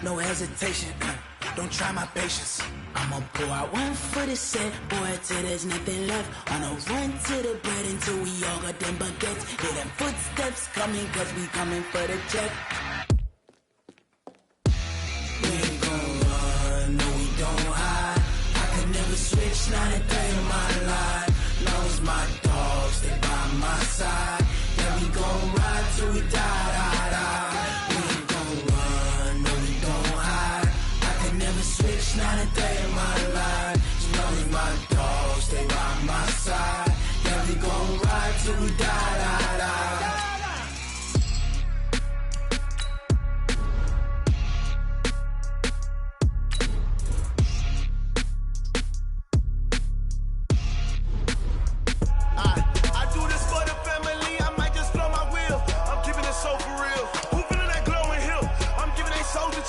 no hesitation. Don't try my patience. I'ma pour out one for the set, boy, till there's nothing left. On a run to the bread until we all got them baguettes. Hear them footsteps coming, cause we coming for the check. We ain't gon' run, no we don't hide. I could never switch, not a day in my life. Long as my dogs stay by my side. Yeah, we gon' ride till we die, die, die. We ain't gon' run, no we don't hide. I could never switch, not a day in my life. As long as my dogs stay by my side. Yeah, we gon' ride till we die, die, die.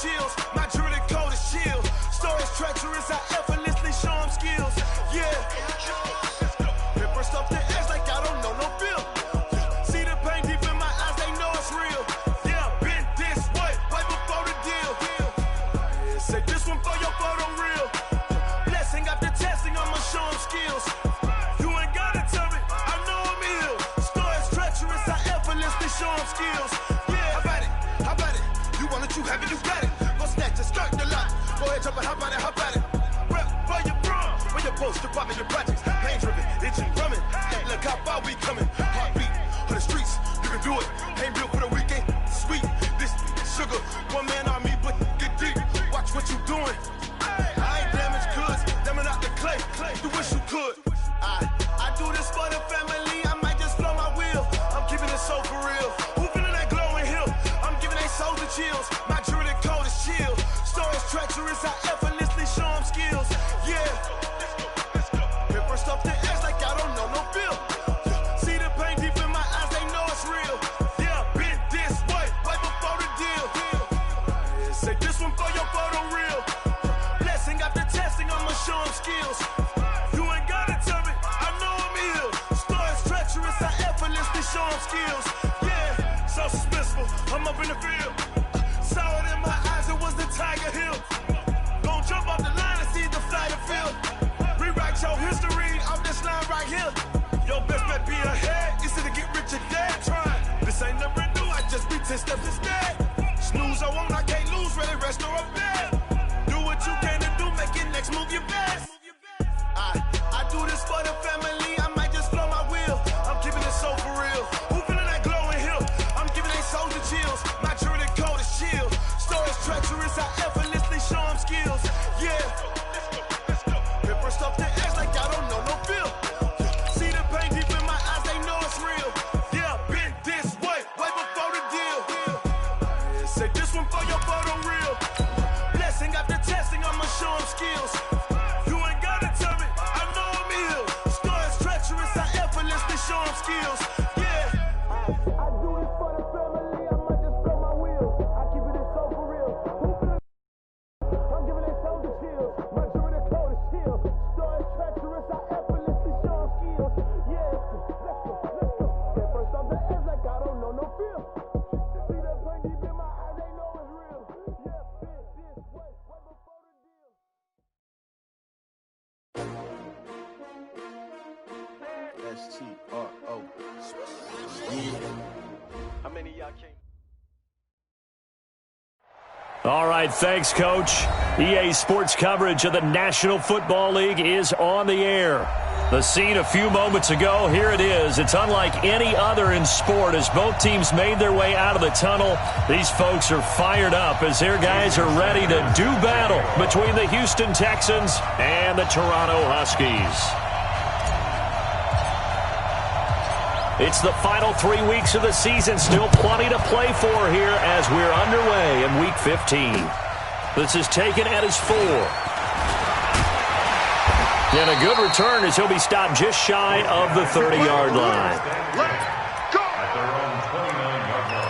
Chills. My jewelry code is chill. Stories treacherous, I effortlessly show them skills. Yeah. Paper stuff to edge like I don't know no feel. See the pain deep in my eyes, they know it's real. Yeah, been this way, right before the deal. Say this one for your photo real. Blessing after testing, I'ma show them skills. You ain't gotta tell me, I know I'm ill. Stories treacherous, I effortlessly show them skills. Yeah, how about it? How about it? You want it, you have it, you got it. Just start the lot. Go ahead, jump it, hop on it, hop on it. Rep for your bro, for your poster, popping your projects. Pain driven, itching, drumming. Look how far we coming. Heartbeat on the streets, you can do it. Ain't built for the weekend. Sweet, this sugar, one man army, but get deep. Watch what you doing. I ain't damaged goods, damn it out the clay. You wish you could. I do this for the family. I might just blow my wheel. I'm keeping it so for real. Who feeling that glowing hill? I'm giving they souls the chills. My jewelry code is chill. Stories treacherous, I effortlessly show them skills. Yeah. Paper stuff to edge like I don't know no feel. See the pain deep in my eyes, they know it's real. Yeah, been this way, right before the deal. Say this one for your photo real. Blessing after testing, I'ma show them skills. You ain't gotta tell me, I know I'm ill. Stories treacherous, I effortlessly show them skills. Yeah, so suspenseful, I'm up in the field. Saw it in my eyes, it was the Tiger Hill. Gon' jump off the line and see the flight of field. Rewrite your history off this line right here. Your best bet be ahead, easy to get rich or dead. Trying, this ain't never new, I just be 10 steps instead. Snooze I won't, I can't lose, ready, rest or up bed. Do what you can to do, make your next move your best. I do this for the family, I might just blow my wheel. I'm keeping it so for real. Who feeling that glowing hill? I'm giving they souls the chills. My jewelry code is chill. Stories treacherous, I effortlessly show them skills. Yeah. Paper stuff to edge like I don't know no feel. See the pain deep in my eyes, they know it's real. Yeah, been this way, right before the deal. Say this one for your photo real. Blessing after testing, I'ma show them skills. You ain't gotta tell me, I know I'm ill. Stories treacherous, I effortlessly show them skills. Yeah. I do this for the family, I might just blow my wheel. I keep it so for real. I'm giving it so the chills. My jewelry code is chill. Stories treacherous, I effortlessly show them skills. Yeah, let's go. Get first off the edge like I don't know no feel. See the pain deep in my eyes, they know it's real. Yeah, been this way, right before the deal. S4W15. How many of y'all came? All right, thanks, Coach. EA Sports coverage of the National Football League is on the air. The scene a few moments ago, here it is. It's unlike any other in sport as both teams made their way out of the tunnel. These folks are fired up as their guys are ready to do battle between the Houston Texans and the Toronto Huskies. It's the final 3 weeks of the season. Still plenty to play for here as we're underway in Week 15. This is taken at his 4. And a good return as he'll be stopped just shy of the 30-yard line. Let's go! At their own 29-yard line.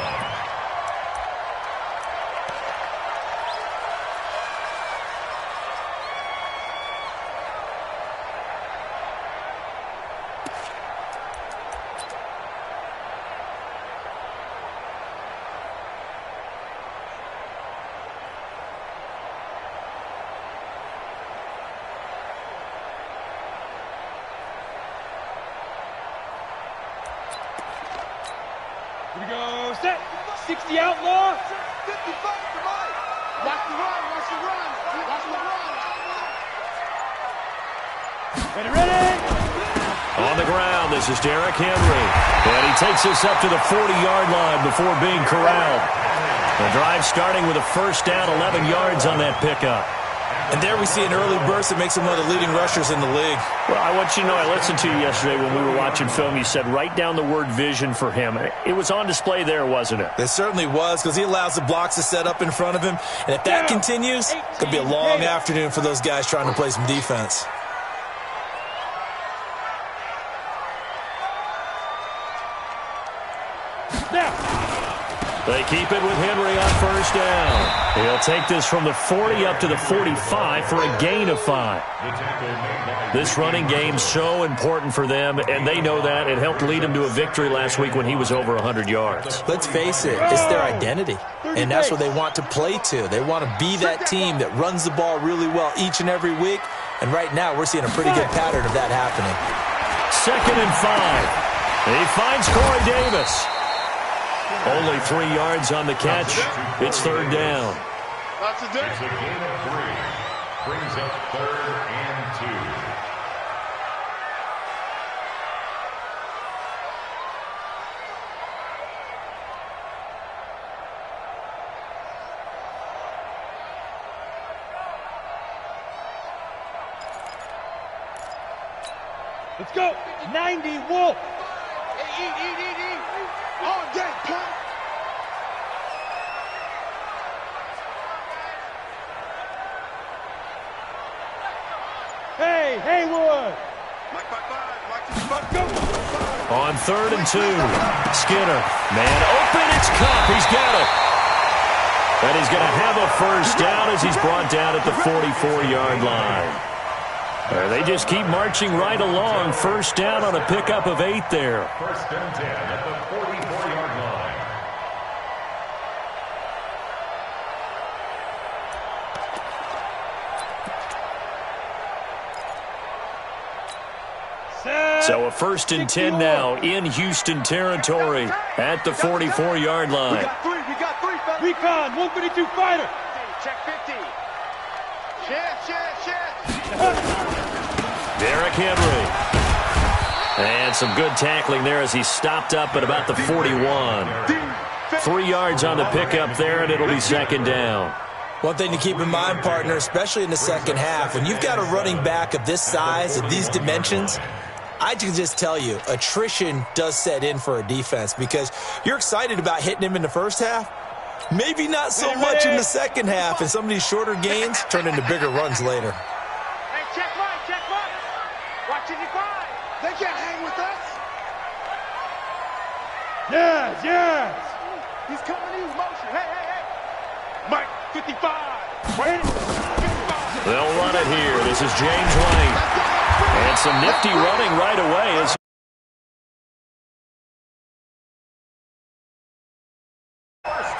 go. Set. 60 outlaw. 55 to Mike. Watch the run. Watch the run. Watch the run. Ready, ready. On the ground, this is Derrick Henry. And he takes us up to the 40-yard line before being corralled. The drive starting with a first down, 11 yards on that pickup. And there we see an early burst that makes him one of the leading rushers in the league. Well, I want you to know, I listened to you yesterday when we were watching film. You said write down the word vision for him. It was on display there, wasn't it? It certainly was, because he allows the blocks to set up in front of him. And if that continues, it could be a long afternoon for those guys trying to play some defense. They keep it with Henry on first down. He'll take this from the 40 up to the 45 for a gain of 5. This running game so important for them, and they know that. It helped lead them to a victory last week when he was over 100 yards. Let's face it, it's their identity, and that's what they want to play to. They want to be that team that runs the ball really well each and every week, and right now we're seeing a pretty good pattern of that happening. 2nd and 5. He finds Corey Davis. Only 3 yards on the catch. It's 3rd down. That's a day. It's a gain of 3. Brings up 3rd and 2. Let's go. 90, Wolf. Eat. All day, punk. Hey, Haywood. Mike, go. On 3rd and 2. Skinner. Man open. It's Cup. He's got it. And he's going to have a first down as he's brought down at the 44-yard line. They just keep marching right along. First down on a pickup of 8 there. 1st and 10 at the 44-yard line. So a 1st and 10 now in Houston territory at the 44-yard line. We got three, fella. Recon, 152 fighter. Check 50. Share. Derrick Henry. And some good tackling there as he stopped up at about the 41. 3 yards on the pickup there, and it'll be 2nd down. One thing to keep in mind, partner, especially in the second half, when you've got a running back of this size, of these dimensions, I can just tell you, attrition does set in for a defense because you're excited about hitting him in the first half. Maybe not so much in the second half, and some of these shorter gains turn into bigger runs later. Hey, check Mike. Watch 55. They can't hang with us. Yes. He's coming in motion. Hey. Mike, 55. Wait. They'll run it here. This is James White. And some nifty running right away as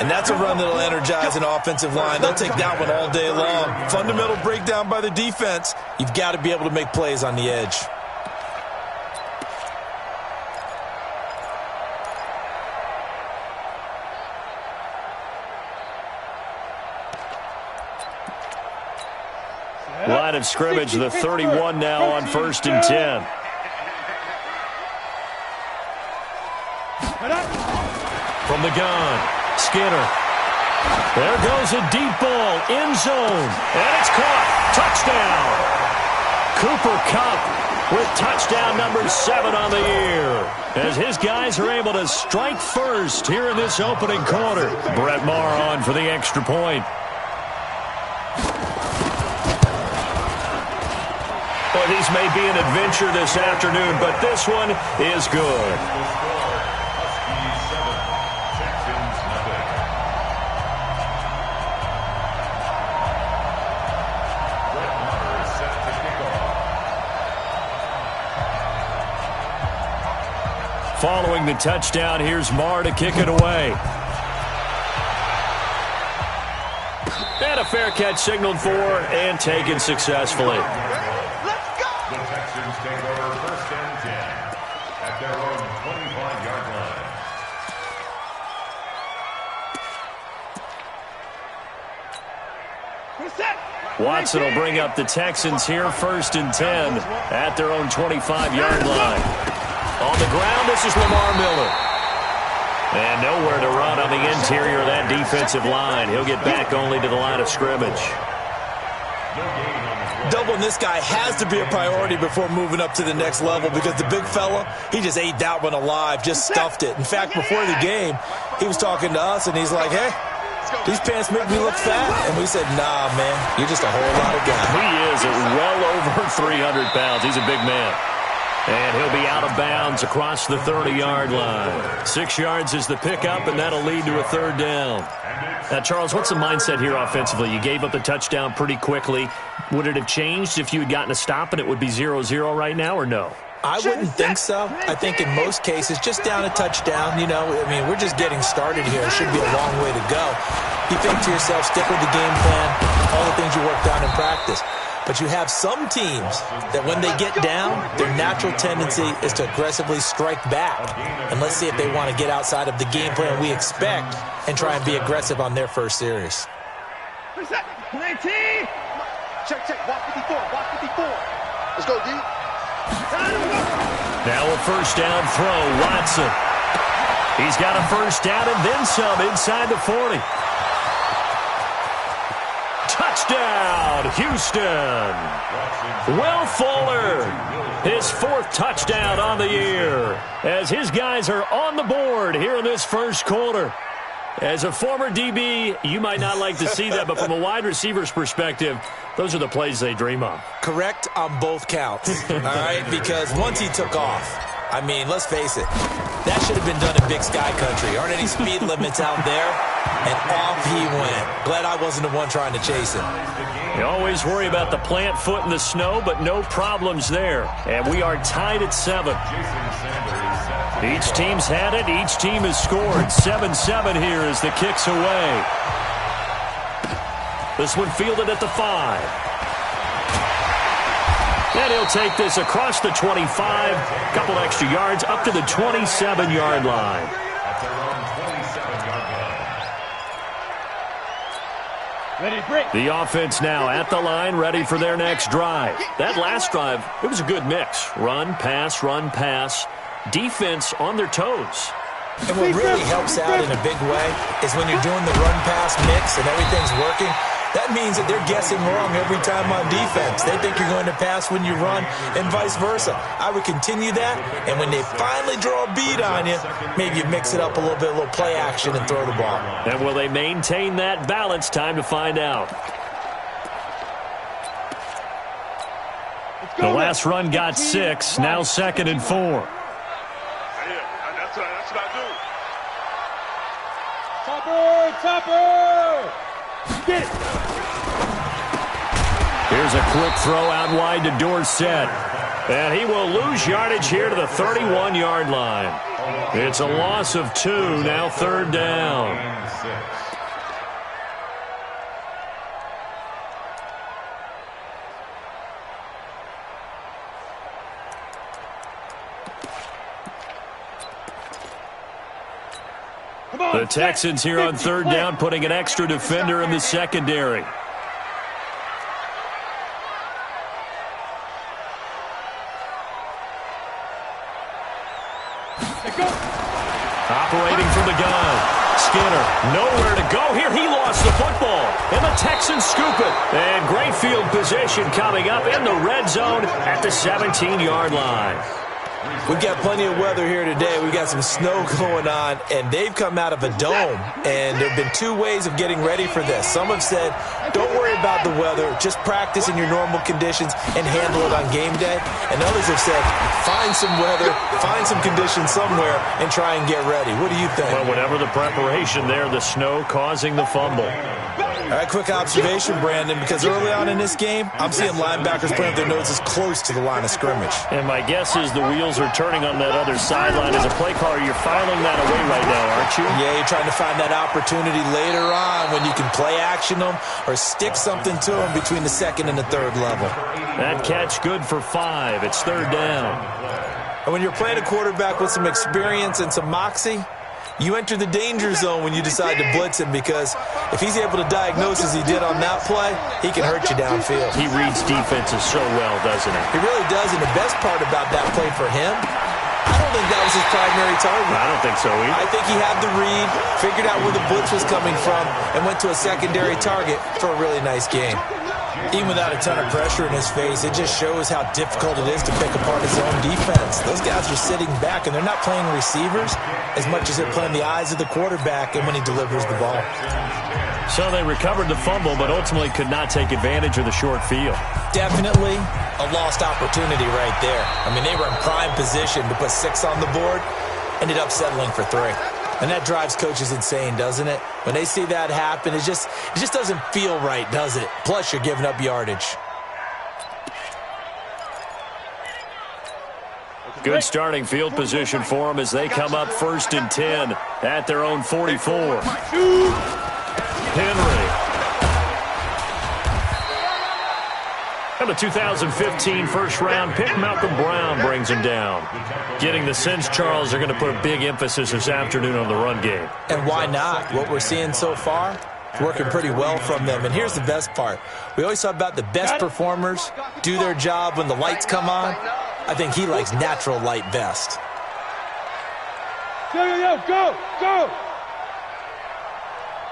And that's a run that'll energize an offensive line. They'll take that one all day long. Fundamental breakdown by the defense. You've got to be able to make plays on the edge. line of scrimmage, the 31 now on 1st and 10. From the gun, Skinner. There goes a deep ball, end zone, and it's caught. Touchdown. Cooper Kupp with touchdown number 7 on the year. As his guys are able to strike first here in this opening quarter. Brett Maher on for the extra point. Well, these may be an adventure this afternoon, but this one is good. Huskies 7, Texans nothing. Brett Maher is set to kick off. Following the touchdown, here's Maher to kick it away. And a fair catch signaled for and taken successfully. The Texans take over 1st and 10 at their own 25-yard line. Watson will bring up the Texans here, 1st and 10 at their own 25-yard line. On the ground, this is Lamar Miller. And nowhere to run on the interior of that defensive line. He'll get back only to the line of scrimmage. Doubling this guy has to be a priority before moving up to the next level because the big fella, he just ate that one alive, just stuffed it. In fact, before the game, he was talking to us, and he's like, hey, these pants make me look fat. And we said, nah, man, you're just a whole lot of guy. He is at well over 300 pounds. He's a big man. And he'll be out of bounds across the 30-yard line. 6 yards is the pickup, and that'll lead to a 3rd down. Now, Charles, what's the mindset here offensively? You gave up the touchdown pretty quickly. Would it have changed if you had gotten a stop and it would be 0-0 right now, or no? I wouldn't think so. I think in most cases, just down a touchdown, you know, I mean, we're just getting started here. It should be a long way to go. You think to yourself, stick with the game plan, all the things you worked on in practice. But you have some teams that when they get down, their natural tendency is to aggressively strike back. And let's see if they want to get outside of the game plan we expect and try and be aggressive on their first series. Check. Walk 54. Let's go, D. Now a 1st down throw, Watson. He's got a 1st down and then some inside the 40. Touchdown, Houston. Will Fuller, his 4th touchdown on the year, as his guys are on the board here in this 1st quarter. As a former DB, you might not like to see that, but from a wide receiver's perspective, those are the plays they dream of. Correct on both counts, all right? Because once he took off, I mean, let's face it, that should have been done in Big Sky Country. Aren't any speed limits out there? And off he went. Glad I wasn't the one trying to chase him. You always worry about the plant foot in the snow, but no problems there. And we are tied at 7. Each team's had it. Each team has scored. 7-7 here as the kick's away. This one fielded at the 5. And he'll take this across the 25. Couple extra yards up to the 27-yard line. The offense now at the line, ready for their next drive. That last drive, it was a good mix. Run, pass. Defense on their toes. And what really helps out in a big way is when you're doing the run-pass mix and everything's working, that means that they're guessing wrong every time on defense. They think you're going to pass when you run and vice versa. I would continue that, and when they finally draw a bead on you, maybe you mix it up a little bit, a little play action and throw the ball. And will they maintain that balance? Time to find out. The last run got 6, now 2nd and 4. That's what I do. Topper! Get it! Here's a quick throw out wide to Dorsett. And he will lose yardage here to the 31-yard line. It's a loss of 2, now 3rd down. The Texans here on 3rd down, putting an extra defender in the secondary. Operating from the gun. Skinner, nowhere to go here. He lost the football, and the Texans scoop it. And great field position coming up in the red zone at the 17-yard line. We've got plenty of weather here today. We've got some snow going on, and they've come out of a dome. And there have been 2 ways of getting ready for this. Some have said, don't worry about the weather. Just practice in your normal conditions and handle it on game day. And others have said, find some weather, find some conditions somewhere, and try and get ready. What do you think? Well, whatever the preparation there, the snow causing the fumble. All right, quick observation, Brandon, because early on in this game, I'm seeing linebackers playing with their noses close to the line of scrimmage. And my guess is the wheels are turning on that other sideline. As a play caller, you're filing that away right now, aren't you? Yeah, you're trying to find that opportunity later on when you can play action them or stick something to them between the 2nd and the 3rd level. That catch good for 5. It's 3rd down. And when you're playing a quarterback with some experience and some moxie, you enter the danger zone when you decide to blitz him, because if he's able to diagnose as he did on that play, he can hurt you downfield. He reads defenses so well, doesn't he? He really does, and the best part about that play for him, I don't think that was his primary target. I don't think so either. I think he had the read, figured out where the blitz was coming from, and went to a secondary target for a really nice game. Even without a ton of pressure in his face, it just shows how difficult it is to pick apart his own defense. Those guys are sitting back, and they're not playing receivers as much as they're playing the eyes of the quarterback and when he delivers the ball. So they recovered the fumble, but ultimately could not take advantage of the short field. Definitely a lost opportunity right there. I mean, they were in prime position to put 6 on the board, ended up settling for 3. And that drives coaches insane, doesn't it? When they see that happen, it just doesn't feel right, does it? Plus, you're giving up yardage. Good starting field position for them as they come up 1st and 10 at their own 44. Henry. And the 2015 first-round pick, Malcolm Brown, brings him down. Getting the sense, Charles, they're going to put a big emphasis this afternoon on the run game. And why not? What we're seeing so far, working pretty well from them. And here's the best part. We always talk about the best performers do their job when the lights come on. I think he likes natural light best. Yo, go!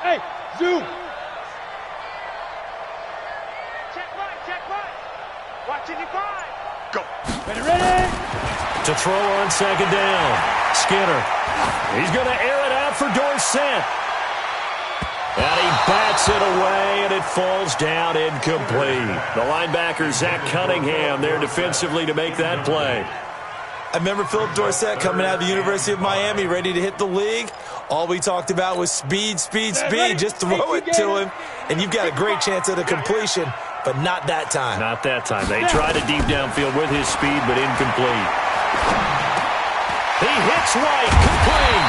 Hey, zoom! Watching you five. Go. Ready? To throw on 2nd down. Skinner. He's going to air it out for Dorsett. And he bats it away, and it falls down incomplete. The linebacker, Zach Cunningham, there defensively to make that play. I remember Philip Dorsett coming out of the University of Miami, ready to hit the league. All we talked about was speed. Just throw it to him, and you've got a great chance at a completion, but not that time. Not that time. They tried a deep downfield with his speed, but incomplete. He hits White, complete.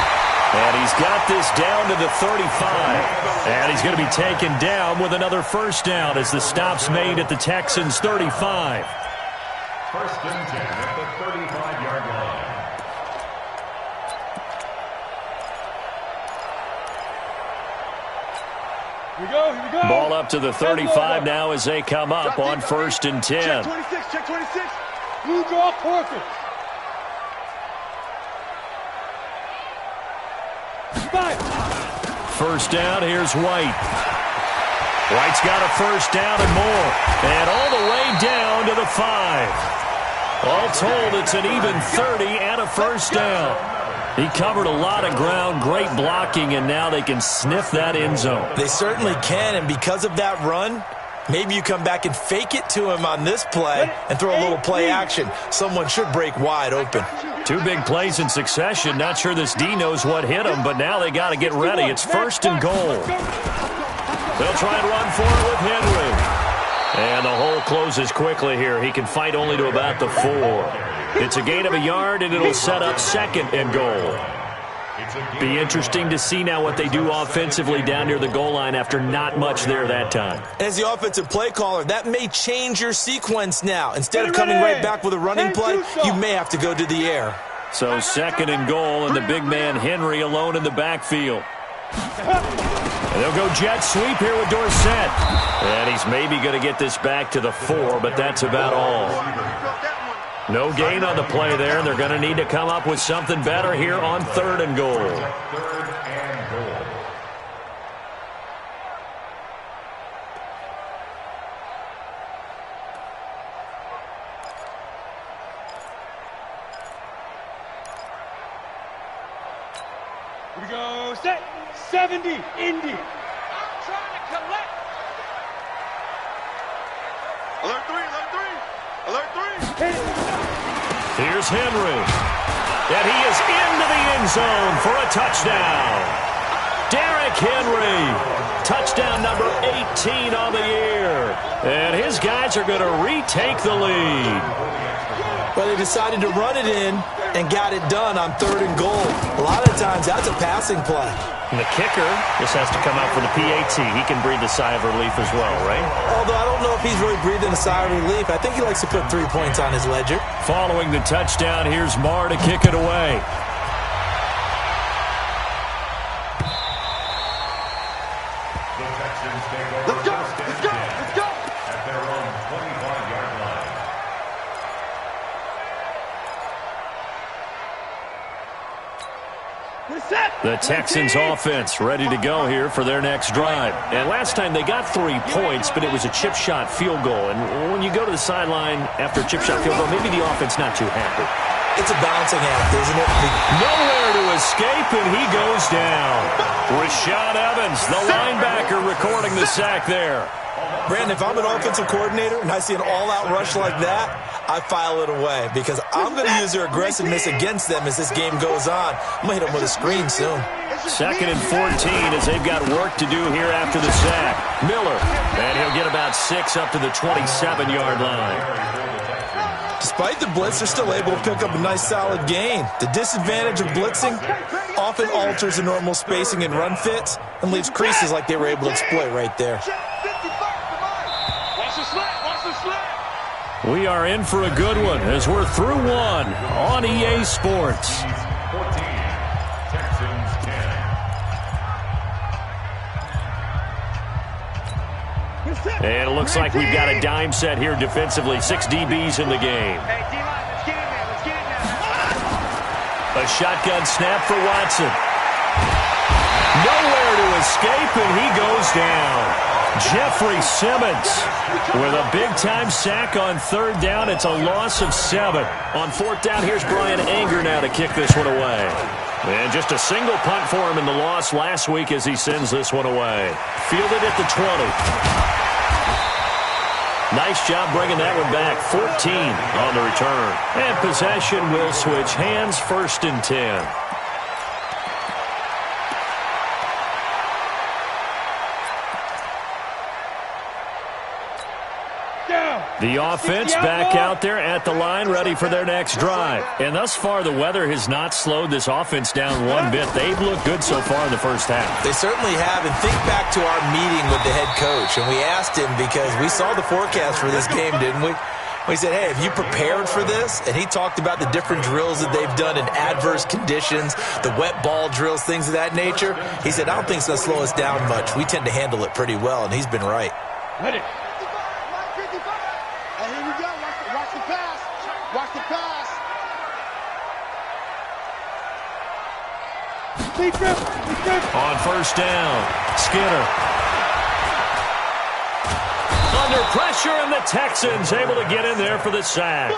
And he's got this down to the 35. And he's going to be taken down with another first down as the stop's made at the Texans' 35. 1st and 10 at the 35-yard line. Here we go. Ball up to the 35 now as they come up on 1st and 10. Check 26. Blue draw Corker. 5. First down, here's White. White's got a first down and more. And all the way down to the 5. All told, it's an even 30 and a first down. He covered a lot of ground, great blocking, and now they can sniff that end zone. They certainly can, and because of that run, maybe you come back and fake it to him on this play and throw a little play action. Someone should break wide open. 2 big plays in succession. Not sure this D knows what hit him, but now they got to get ready. It's 1st and goal. They'll try and run for it with Henry. And the hole closes quickly here. He can fight only to about the 4. It's a gain of a yard, and it'll set up 2nd and goal. Be interesting to see now what they do offensively down near the goal line after not much there that time. As the offensive play caller, that may change your sequence now. Instead of coming right back with a running play, you may have to go to the air. So 2nd and goal, and the big man Henry alone in the backfield. And they'll go jet sweep here with Dorsett. And he's maybe going to get this back to the 4, but that's about all. No gain on the play there, and they're going to need to come up with something better here on 3rd and goal. 3rd and goal. Here we go. Set. 70. Indy. I'm trying to collect. Alert 3. Here's Henry. And he is into the end zone for a touchdown. Derrick Henry. Touchdown number 18 on the year. And his guys are going to retake the lead. Well, they decided to run it in and got it done on 3rd and goal. A lot of times, that's a passing play. And the kicker just has to come out for the PAT. He can breathe a sigh of relief as well, right? Although I don't know if he's really breathing a sigh of relief. I think he likes to put 3 points on his ledger. Following the touchdown, here's Marr to kick it away. The Texans offense ready to go here for their next drive. And last time they got 3 points, but it was a chip shot field goal. And when you go to the sideline after a chip shot field goal, maybe the offense not too happy. It's a balancing act, isn't it? Nowhere to escape, and he goes down. Rashad Evans, the linebacker, recording the sack there. Brandon, if I'm an offensive coordinator and I see an all-out rush like that, I file it away because I'm going to use their aggressiveness against them as this game goes on. I'm going to hit them with a screen soon. 2nd and 14 as they've got work to do here after the sack. Miller, and he'll get about 6 up to the 27-yard line. Despite the blitz, they're still able to pick up a nice solid gain. The disadvantage of blitzing often alters the normal spacing and run fits and leaves creases like they were able to exploit right there. We are in for a good one as we're through one on EA Sports. 14, Texans 10. And it looks like we've got a dime set here defensively. 6 DBs in the game. A shotgun snap for Watson. Nowhere to escape, and he goes down. Jeffrey Simmons with a big-time sack on 3rd down. It's a loss of 7. On 4th down, here's Brian Anger now to kick this one away. And just a single punt for him in the loss last week as he sends this one away. Fielded at the 20. Nice job bringing that one back. 14 on the return. And possession will switch hands. 1st and 10. The offense back out there at the line, ready for their next drive. And thus far, the weather has not slowed this offense down one bit. They've looked good so far in the first half. They certainly have. And think back to our meeting with the head coach. And we asked him because we saw the forecast for this game, didn't we? We said, hey, have you prepared for this? And he talked about the different drills that they've done in adverse conditions, the wet ball drills, things of that nature. He said, I don't think it's going to slow us down much. We tend to handle it pretty well, and he's been right. Ready. On 1st down, Skinner. Under pressure, and the Texans able to get in there for the sack.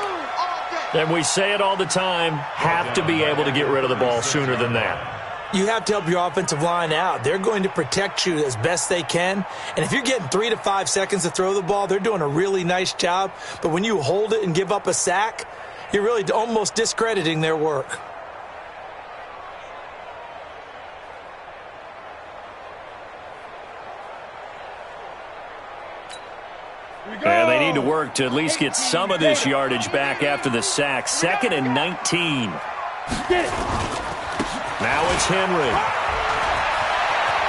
And we say it all the time, have to be able to get rid of the ball sooner than that. You have to help your offensive line out. They're going to protect you as best they can. And if you're getting 3 to 5 seconds to throw the ball, they're doing a really nice job. But when you hold it and give up a sack, you're really almost discrediting their work. And they need to work to at least get some of this yardage back after the sack. 2nd and 19. Now it's Henry.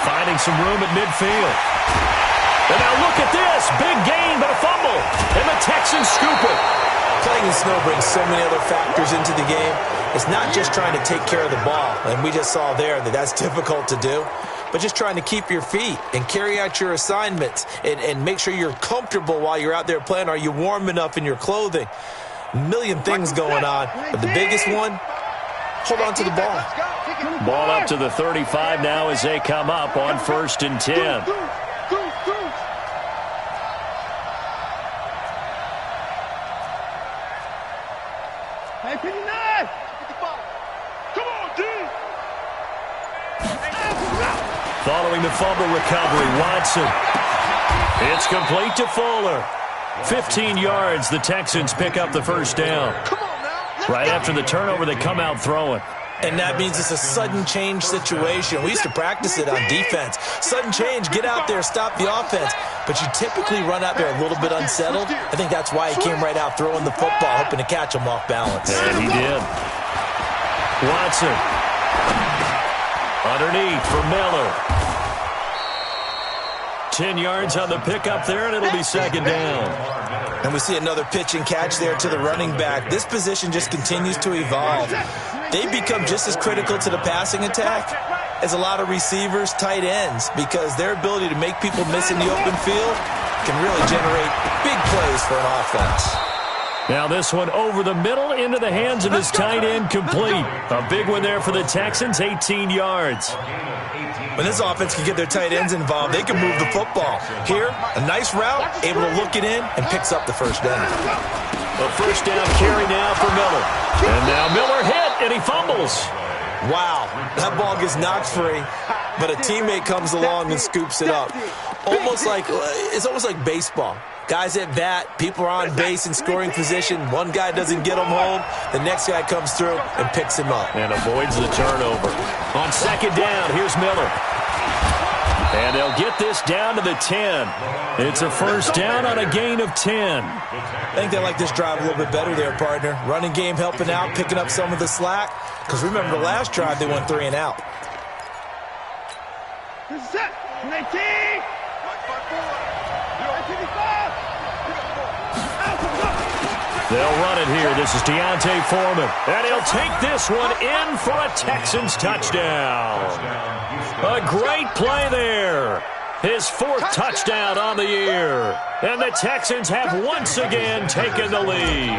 Finding some room at midfield. And now look at this. Big gain, but a fumble. And the Texans scoop it. Playing in snow brings so many other factors into the game. It's not just trying to take care of the ball. And we just saw there that that's difficult to do. But just trying to keep your feet and carry out your assignments and make sure you're comfortable while you're out there playing. Are you warm enough in your clothing? A million things going on. But the biggest one, hold on to the ball. Ball up to the 35 now as they come up on 1st and 10. Hey, 59! Come on, D! Following the fumble recovery, Watson. It's complete to Fuller. 15 yards, the Texans pick up the 1st down. Right after the turnover, they come out throwing. And that means it's a sudden change situation. We used to practice it on defense. Sudden change, get out there, stop the offense. But you typically run out there a little bit unsettled. I think that's why he came right out throwing the football, hoping to catch him off balance. And he did. Watson. Underneath for Miller. 10 yards on the pickup there, and it'll be 2nd down. And we see another pitch and catch there to the running back. This position just continues to evolve. They become just as critical to the passing attack as a lot of receivers, tight ends, because their ability to make people miss in the open field can really generate big plays for an offense. Now this one over the middle into the hands of his tight end, complete. A big one there for the Texans, 18 yards. When this offense can get their tight ends involved, they can move the football. Here, a nice route, able to look it in, and picks up the first down. A first down carry now for Miller. And now Miller hit, and he fumbles. Wow, that ball gets knocked free, but a teammate comes along and scoops it up. It's almost like baseball. Guys at bat, people are on base in scoring position. One guy doesn't get him home. The next guy comes through and picks him up. And avoids the turnover. On second down, here's Miller. And they'll get this down to the 10. It's a first down on a gain of 10. I think they like this drive a little bit better there, partner. Running game helping out, picking up some of the slack. Because remember, the last drive, they went 3 and out. Set. 19. They'll run it here. This is Deontay Foreman. And he'll take this one in for a Texans touchdown. A great play there. His 4th touchdown on the year. And the Texans have once again taken the lead.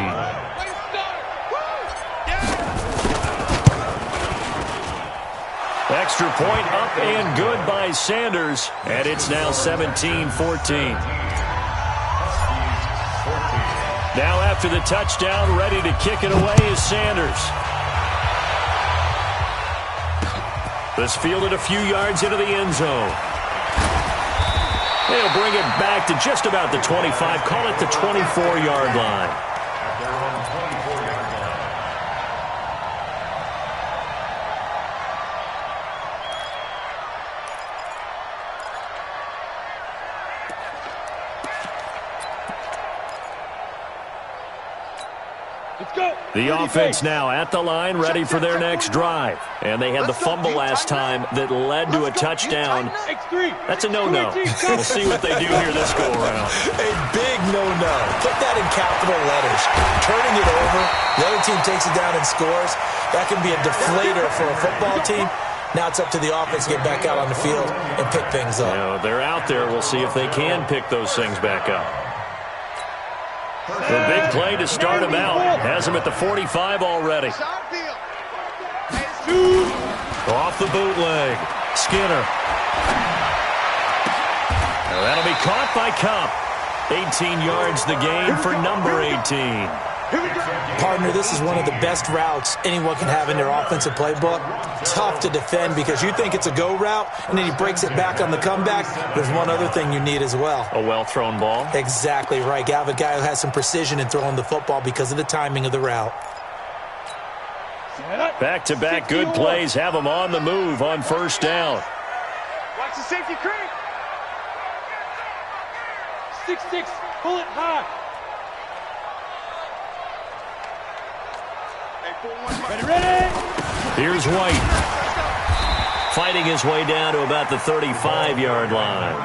Extra point up and good by Sanders. And it's now 17-14. Now after the touchdown, ready to kick it away is Sanders. This fielded a few yards into the end zone. They'll bring it back to just about the 25, call it the 24-yard line. The offense now at the line, ready for their next drive. And they had the fumble last time that led to a touchdown. That's a no-no. We'll see what they do here this go-around. A big no-no. Put that in capital letters. Turning it over, the other team takes it down and scores. That can be a deflator for a football team. Now it's up to the offense to get back out on the field and pick things up. They're out there. We'll see if they can pick those things back up. The big play to start him out. Has him at the 45 already. Off the bootleg. Skinner. That'll be caught by Cup. 18 yards the gain for number 18. Partner, this is one of the best routes anyone can have in their offensive playbook. Tough to defend because you think it's a go route, and then he breaks it back on the comeback. There's one other thing you need as well. A well-thrown ball? Exactly right. You have a guy who has some precision in throwing the football because of the timing of the route. Back-to-back good plays have him on the move on first down. Watch the safety creep. 6-6, pull it high. Ready. Here's White. Fighting his way down to about the 35-yard line.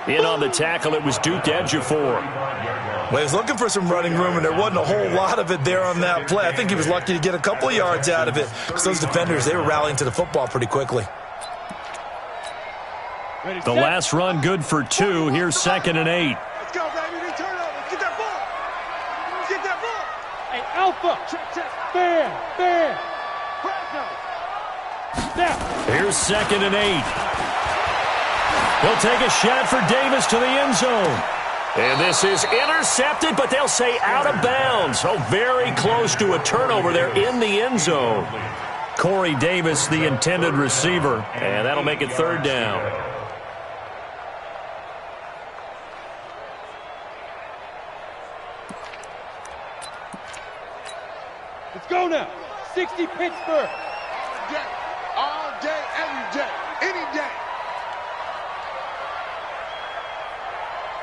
In on the tackle, it was Duke Ejiofor. Well, he was looking for some running room, and there wasn't a whole lot of it there on that play. I think he was lucky to get a couple of yards out of it because those defenders, they were rallying to the football pretty quickly. The last run good for 2. Here's 2nd and 8. Let's go, baby. We turn over. Get that ball. Get that ball. Hey, Alpha. Check. Fair. Now. Here's 2nd and 8. He'll take a shot for Davis to the end zone. And this is intercepted, but they'll say out of bounds. Oh, very close to a turnover there in the end zone. Corey Davis, the intended receiver, and that'll make it 3rd down. Let's go now. 60 Pittsburgh. All day, every day, any day.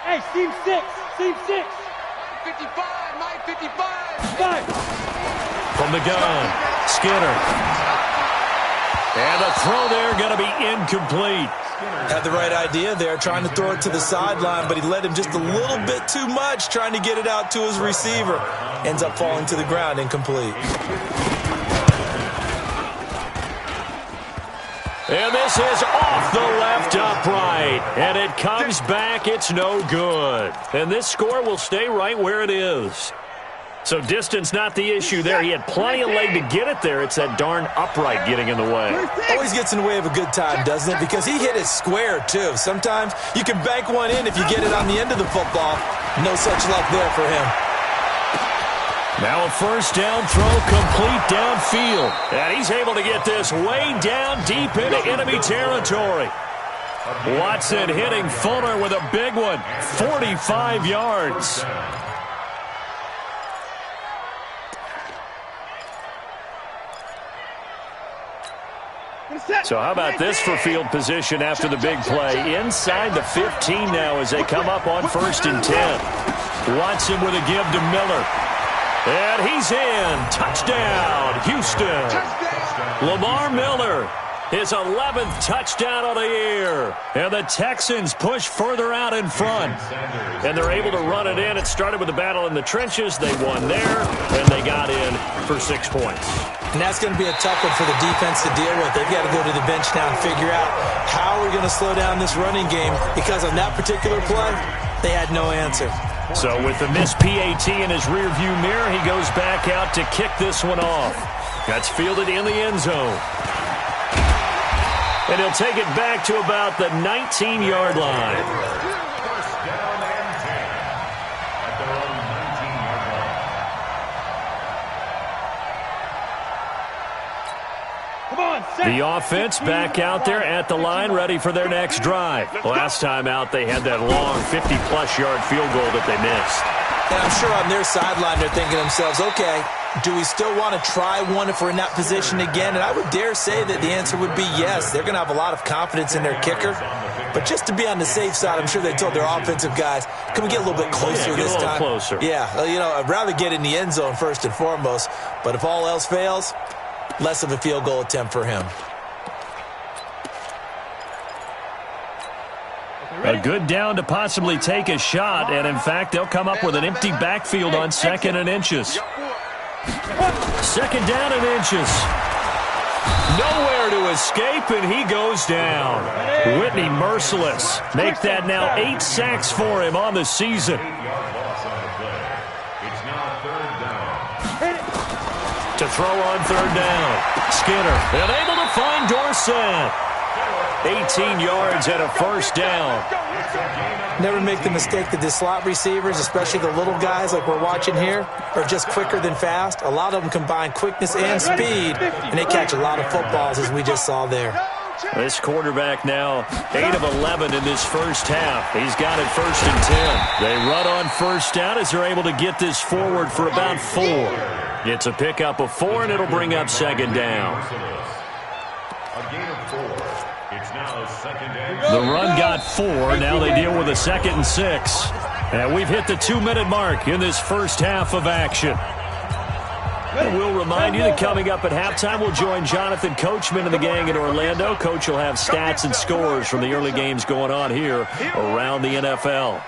Hey, seam 6. 55, Mike, 55. 5. From the gun, Skinner. And the throw there going to be incomplete. Had the right idea there, trying to throw it to the sideline, but he led him just a little bit too much, trying to get it out to his receiver. Ends up falling to the ground, incomplete. And this is off the left upright. And it comes back. It's no good. And this score will stay right where it is. So distance not the issue there. He had plenty of leg to get it there. It's that darn upright getting in the way. Always gets in the way of a good time, doesn't it? Because he hit it square, too. Sometimes you can bank one in if you get it on the end of the football. No such luck there for him. Now a first down throw complete downfield. And he's able to get this way down deep into enemy territory. Watson hitting Fuller with a big one. 45 yards. So how about this for field position after the big play? Inside the 15 now as they come up on 1st and 10. Watson with a give to Miller. And he's in. Touchdown, Houston. Lamar Miller, his 11th touchdown of the year. And the Texans push further out in front. And they're able to run it in. It started with a battle in the trenches. They won there, and they got in for 6 points. And that's going to be a tough one for the defense to deal with. They've got to go to the bench now and figure out how we're going to slow down this running game, because on that particular play, they had no answer. So with the missed PAT in his rearview mirror, he goes back out to kick this one off. That's fielded in the end zone. And he'll take it back to about the 19-yard line. First down and 10 at their own 19-yard line. Come on, set. The offense back out there at the line, ready for their next drive. Last time out, they had that long 50-plus yard field goal that they missed. And I'm sure on their sideline they're thinking to themselves, okay, do we still want to try one if we're in that position again? And I would dare say that the answer would be yes. They're going to have a lot of confidence in their kicker. But just to be on the safe side, I'm sure they told their offensive guys, can we get a little bit closer this time? Closer. Yeah, you know, I'd rather get in the end zone first and foremost. But if all else fails, less of a field goal attempt for him. A good down to possibly take a shot, and in fact, they'll come up with an empty backfield on 2nd and inches. 2nd down and inches. Nowhere to escape, and he goes down. Whitney merciless. Make that now 8 sacks for him on the season. 8-yard loss on the play. It's now 3rd down. To throw on 3rd down. Skinner, and able to find Dorsett. 18 yards and a first down. Never make the mistake that the slot receivers, especially the little guys like we're watching here, are just quicker than fast. A lot of them combine quickness and speed, and they catch a lot of footballs, as we just saw there. This quarterback now 8 of 11 in this first half. He's got it 1st and 10. They run on 1st down as they're able to get this forward for about 4. It's a pickup of 4, and it'll bring up 2nd down. A gain of 4. It's now 2nd and The run got 4. Now they deal with a 2nd and 6. And we've hit the 2-minute mark in this first half of action. And we'll remind you that coming up at halftime, we'll join Jonathan Coachman and the gang in Orlando. Coach will have stats and scores from the early games going on here around the NFL.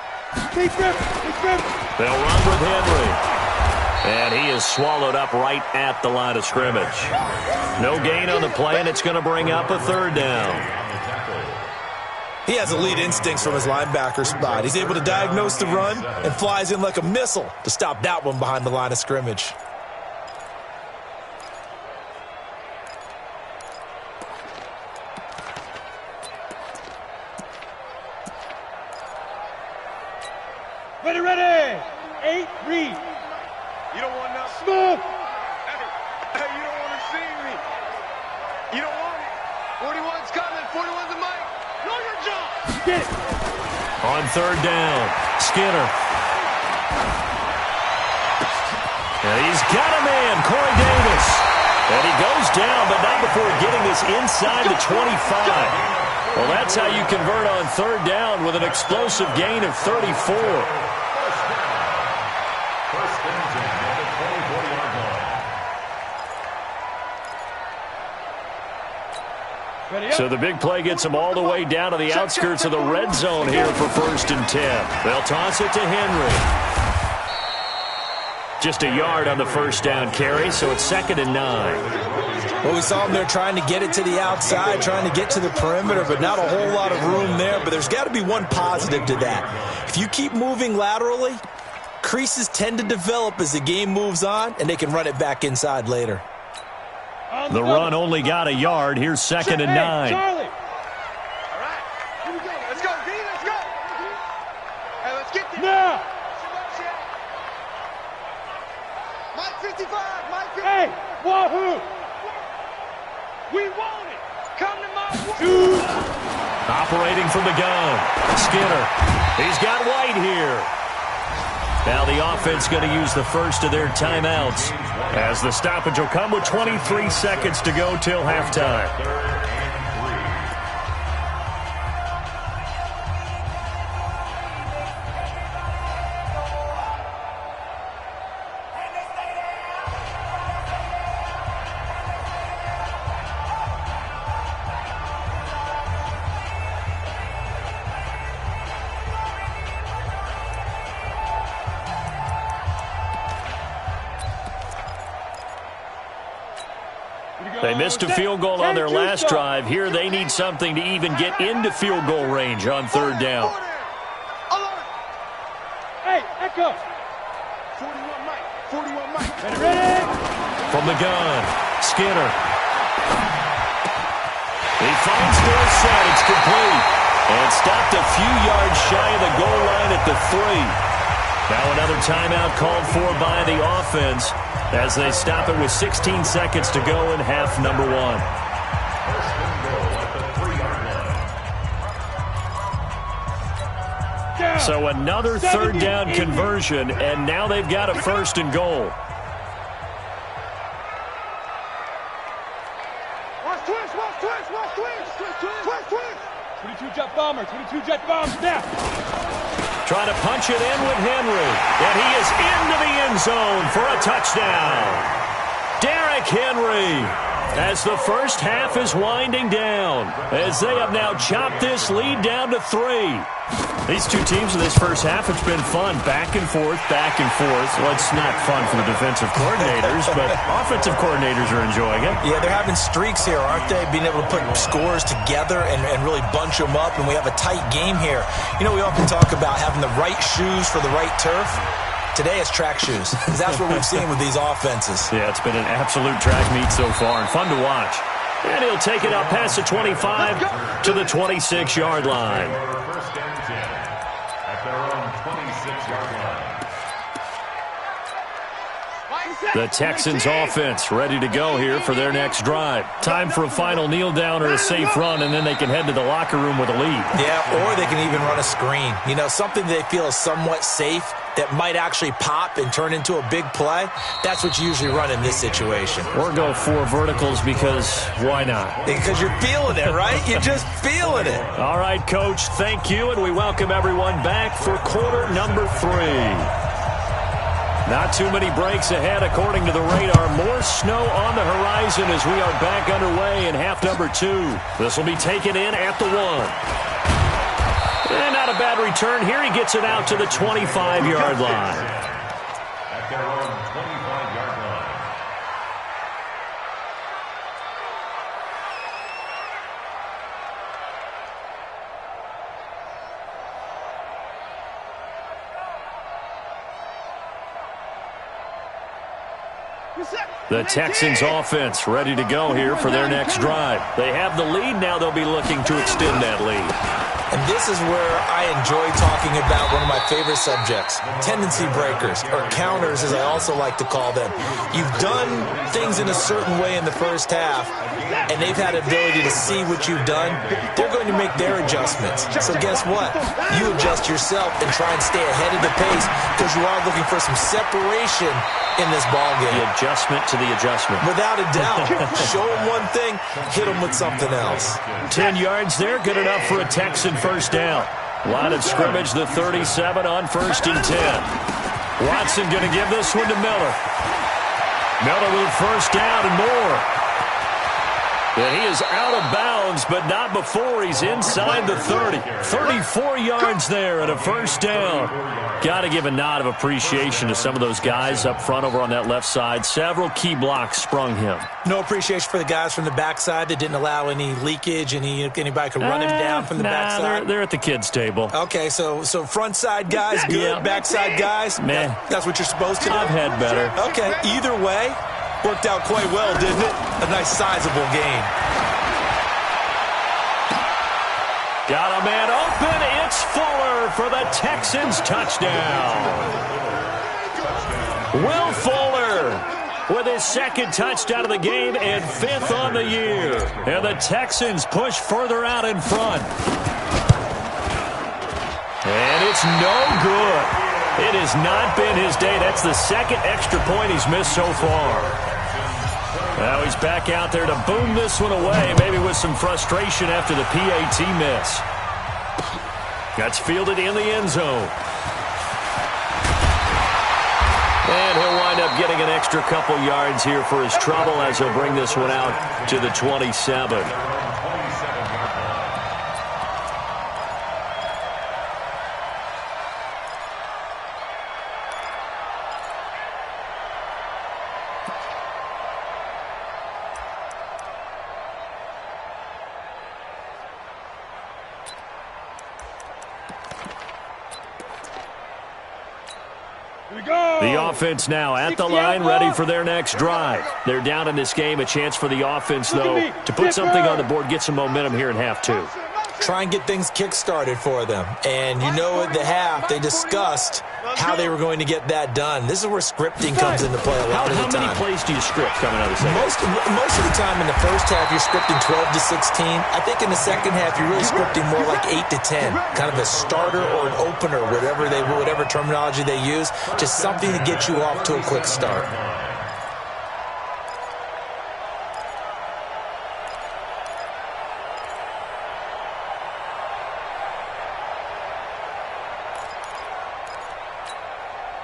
They'll run with Henry. And he is swallowed up right at the line of scrimmage. No gain on the play, and it's going to bring up a 3rd down. He has elite instincts from his linebacker spot. He's able to diagnose the run and flies in like a missile to stop that one behind the line of scrimmage. Ready. 8, read. You don't want nothing. Smooth. Hey, you don't want to see me. You don't want it. 41's coming. 41's a mic. Know your job. Get it. On 3rd down, Skinner. And he's got a man, Corey Davis. And he goes down, but not before getting this inside the 25. Well, that's how you convert on 3rd down with an explosive gain of 34. So the big play gets them all the way down to the outskirts of the red zone here for 1st and 10. They'll toss it to Henry. Just a yard on the 1st down carry, so it's 2nd and 9. Well, we saw them there trying to get it to the outside, trying to get to the perimeter, but not a whole lot of room there. But there's got to be one positive to that. If you keep moving laterally, creases tend to develop as the game moves on, and they can run it back inside later. The run only got a yard. Here's 2nd and 9. Charlie. All right, here we go. Let's go, D. Let's go. Hey, let's get this. Now. Mike 55. Mike 55. Hey, wahoo. We want it. Come to my way. Operating from the gun. Skinner. He's got White here. Now the offense going to use the first of their timeouts, as the stoppage will come with 23 seconds to go till halftime. They missed a field goal on their last drive. Here they need something to even get into field goal range on 3rd down. Hey, Echo. 41 Mike. 41 Mike. Ready? From the gun, Skinner. He finds Dorsett. It's complete. And stopped a few yards shy of the goal line at the 3. Now another timeout called for by the offense, as they stop it with 16 seconds to go in half number 1. So another 3rd down conversion, and now they've got a 1st and goal. Watch twist, watch twist, watch twist. Twist, twist. 22 jet bomber, 22 jet bombs now. Trying to punch it in with Henry. And he is into the end zone for a touchdown. Derrick Henry, as the first half is winding down, as they have now chopped this lead down to 3. These two teams in this first half, it's been fun. Back and forth, back and forth. Well, it's not fun for the defensive coordinators, but offensive coordinators are enjoying it. Yeah, they're having streaks here, aren't they? Being able to put scores together and really bunch them up, and we have a tight game here. You know, we often talk about having the right shoes for the right turf. Today it's track shoes. That's what we've seen with these offenses. Yeah, it's been an absolute track meet so far, and fun to watch. And he'll take it up past the 25 to the 26-yard line. First and 10 at their own 26-yard line. The Texans offense ready to go here for their next drive. Time for a final kneel down or a safe run, and then they can head to the locker room with a lead. Yeah, or they can even run a screen. You know, something they feel is somewhat safe that might actually pop and turn into a big play. That's what you usually run in this situation. Or go 4 verticals, because why not? Because you're feeling it, right? You're just feeling it. All right, Coach, thank you, and we welcome everyone back for quarter number 3. Not too many breaks ahead according to the radar. More snow on the horizon as we are back underway in half number 2. This will be taken in at the 1. And not a bad return. Here he gets it out to the 25-yard line. At their own 25-yard line. The Texans offense ready to go here for their next drive. They have the lead. Now they'll be looking to extend that lead. And this is where I enjoy talking about one of my favorite subjects, tendency breakers, or counters as I also like to call them. You've done things in a certain way in the first half, and they've had ability to see what you've done. They're going to make their adjustments. So guess what? You adjust yourself and try and stay ahead of the pace, because you are looking for some separation in this ballgame. The adjustment to the adjustment. Without a doubt. Show them one thing, hit them with something else. 10 yards there, good enough for a Texan first down. Line of scrimmage, the 37 on 1st and 10. Watson going to give this one to Miller. Miller with first down and more. And he is out of bounds, but not before he's inside the 30. 34 yards there and a first down. Got to give a nod of appreciation to some of those guys up front over on that left side. Several key blocks sprung him. No appreciation for the guys from the backside that didn't allow any leakage, anybody could run him down from the backside. They're at the kids' table. Okay, so front side guys good, yeah. backside guys, man, that's what you're supposed to do. I've had better. Okay, either way, worked out quite well, didn't it? A nice sizable gain. Got a man open. It's Fuller for the Texans touchdown. Will Fuller with his second touchdown of the game and 5th on the year. And the Texans push further out in front. And it's no good. It has not been his day. That's the second extra point he's missed so far. Now he's back out there to boom this one away, maybe with some frustration after the PAT miss. That's fielded in the end zone. And he'll wind up getting an extra couple yards here for his trouble as he'll bring this one out to the 27. The offense now at the line, ready for their next drive. They're down in this game. A chance for the offense, though, to put something on the board, get some momentum here in half two. Try and get things kick-started for them. And you know at the half, they discussed how they were going to get that done. This is where scripting comes into play a lot of the time. How many plays do you script coming out of the second? Most of the time in the first half, you're scripting 12 to 16. I think in the second half, you're really scripting more like 8 to 10. Kind of a starter or an opener, whatever terminology they use. Just something to get you off to a quick start.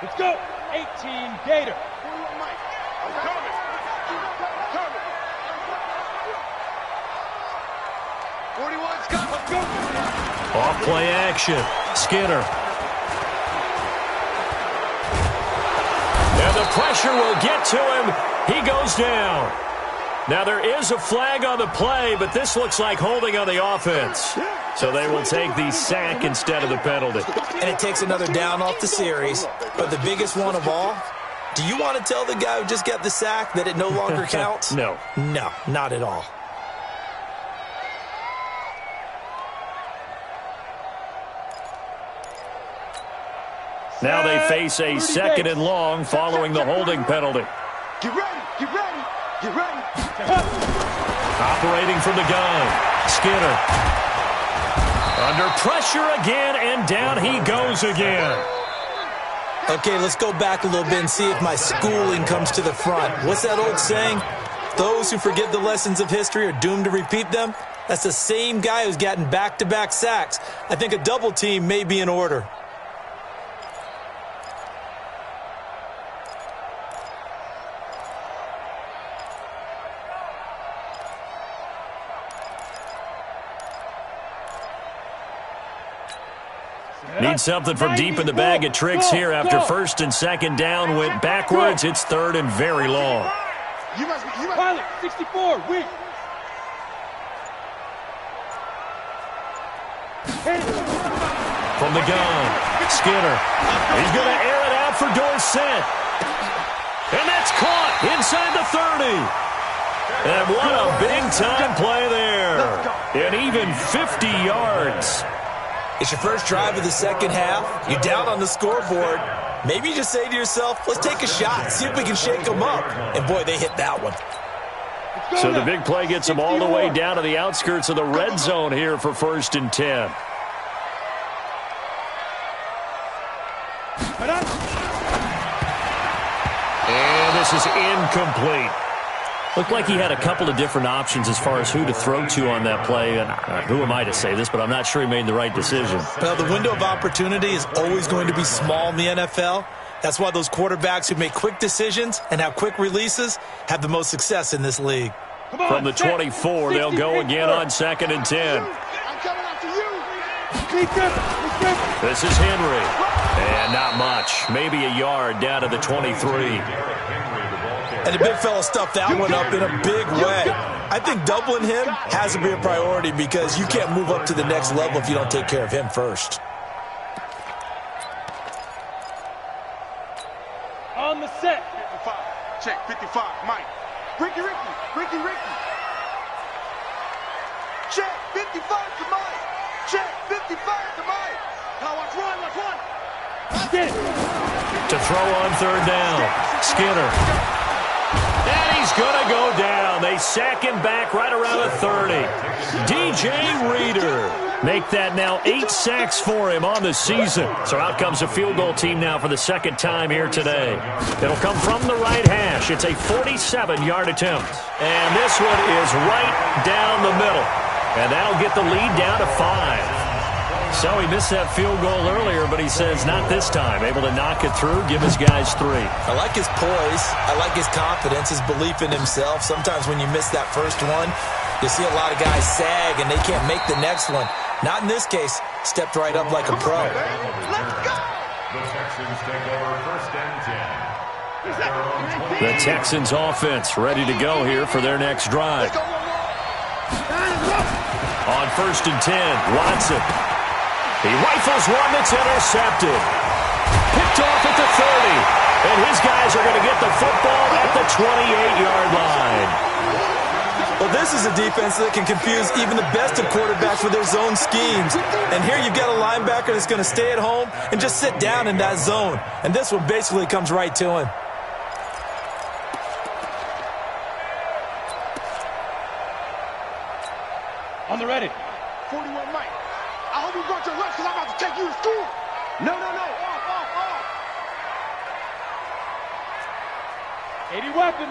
Let's go. 18 Gator. I'm coming. Coming. 41's coming. Off play action. Skinner. And the pressure will get to him. He goes down. Now there is a flag on the play, but this looks like holding on the offense. So they will take the sack instead of the penalty. And it takes another down off the series. But the biggest one of all, do you want to tell the guy who just got the sack that it no longer counts? No. No, not at all. Now they face a second and long following the holding penalty. Get ready. Get ready. Get ready. Operating from the gun. Skinner. Under pressure again, and down he goes again. Okay, let's go back a little bit and see if my schooling comes to the front. What's that old saying? Those who forget the lessons of history are doomed to repeat them. That's the same guy who's gotten back-to-back sacks. I think a double team may be in order. Need something from deep in the bag of tricks here after first and second down went backwards. It's third and very long. Pilot, 64, weak. From the gun, Skinner. He's going to air it out for Dorsett. And that's caught inside the 30. And what a big-time play there. And even 50 yards. It's your first drive of the second half. You're down on the scoreboard. Maybe you just say to yourself, let's take a shot, see if we can shake them up. And, boy, they hit that one. So the big play gets them all the way down to the outskirts of the red zone here for 1st and 10. And this is incomplete. Looked like he had a couple of different options as far as who to throw to on that play. And who am I to say this, but I'm not sure he made the right decision. Well, the window of opportunity is always going to be small in the NFL. That's why those quarterbacks who make quick decisions and have quick releases have the most success in this league. From the 24, they'll go again on 2nd and 10. I'm coming after you. This is Henry. And not much. Maybe a yard down to the 23. And the big fella stuffed that one up in a big way. I think doubling him has to be a priority because you can't move up to the next level if you don't take care of him first. On the set. 55. Check. 55. Mike. Ricky. Check. 55 to Mike. Check. 55 to Mike. Now watch one. Get it. To throw on 3rd down. Skinner. And he's going to go down. They sack him back right around the 30. DJ Reader. Make that now 8 sacks for him on the season. So out comes a field goal team now for the 2nd time here today. It'll come from the right hash. It's a 47-yard attempt. And this one is right down the middle. And that'll get the lead down to 5. So he missed that field goal earlier, but he says not this time. Able to knock it through, give his guys 3. I like his poise. I like his confidence, his belief in himself. Sometimes when you miss that first one, you see a lot of guys sag and they can't make the next one. Not in this case. Stepped right up like a pro. Let's go. The Texans take over 1st and 10. The Texans offense ready to go here for their next drive. On 1st and 10, Watson. He rifles one that's intercepted. Picked off at the 30. And his guys are going to get the football at the 28-yard line. Well, this is a defense that can confuse even the best of quarterbacks with their zone schemes. And here you've got a linebacker that's going to stay at home and just sit down in that zone. And this one basically comes right to him. On the ready. 41 Mike. I hope you go to your left because I'm about to take you to school. No. Off. 80 weapon.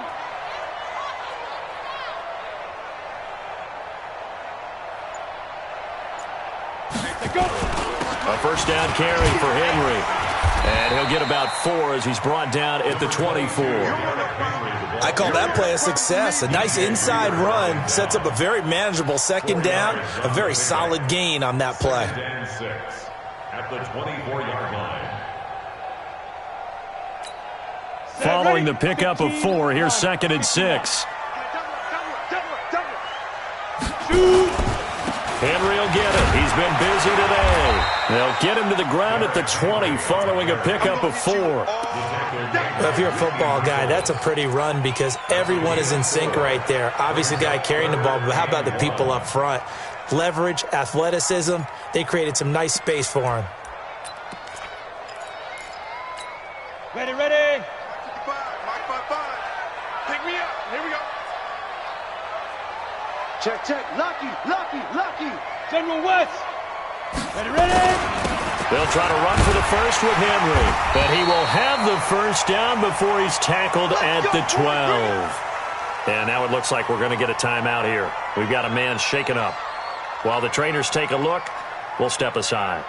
A 1st down carry for Henry. And he'll get about 4 as he's brought down at the 24. I call that play a success. A nice inside run sets up a very manageable 2nd down. A very solid gain on that play. At the 24-yard line. Following the pickup of 4, here's 2nd and 6. Henry will get it. He's been busy today. They'll get him to the ground at the 20 following a pickup of 4. Well, if you're a football guy, that's a pretty run because everyone is in sync right there. Obviously, the guy carrying the ball, but how about the people up front? Leverage, athleticism, they created some nice space for him. Ready. 55, Mike 55. Pick me up. Here we go. Check. Lucky. General West. Ready. They'll try to run for the first with Henry, but he will have the 1st down before he's tackled at the 12. And now it looks like we're going to get a timeout here. We've got a man shaken up. While the trainers take a look, we'll step aside.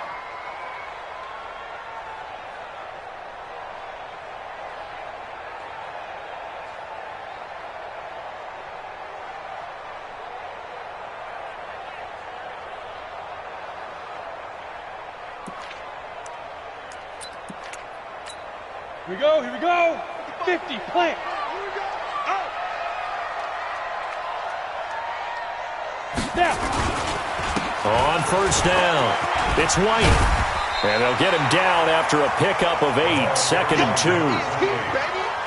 Here we go. 50, plant. Down. On 1st down, it's White. And they'll get him down after a pickup of 8, 2nd and 2.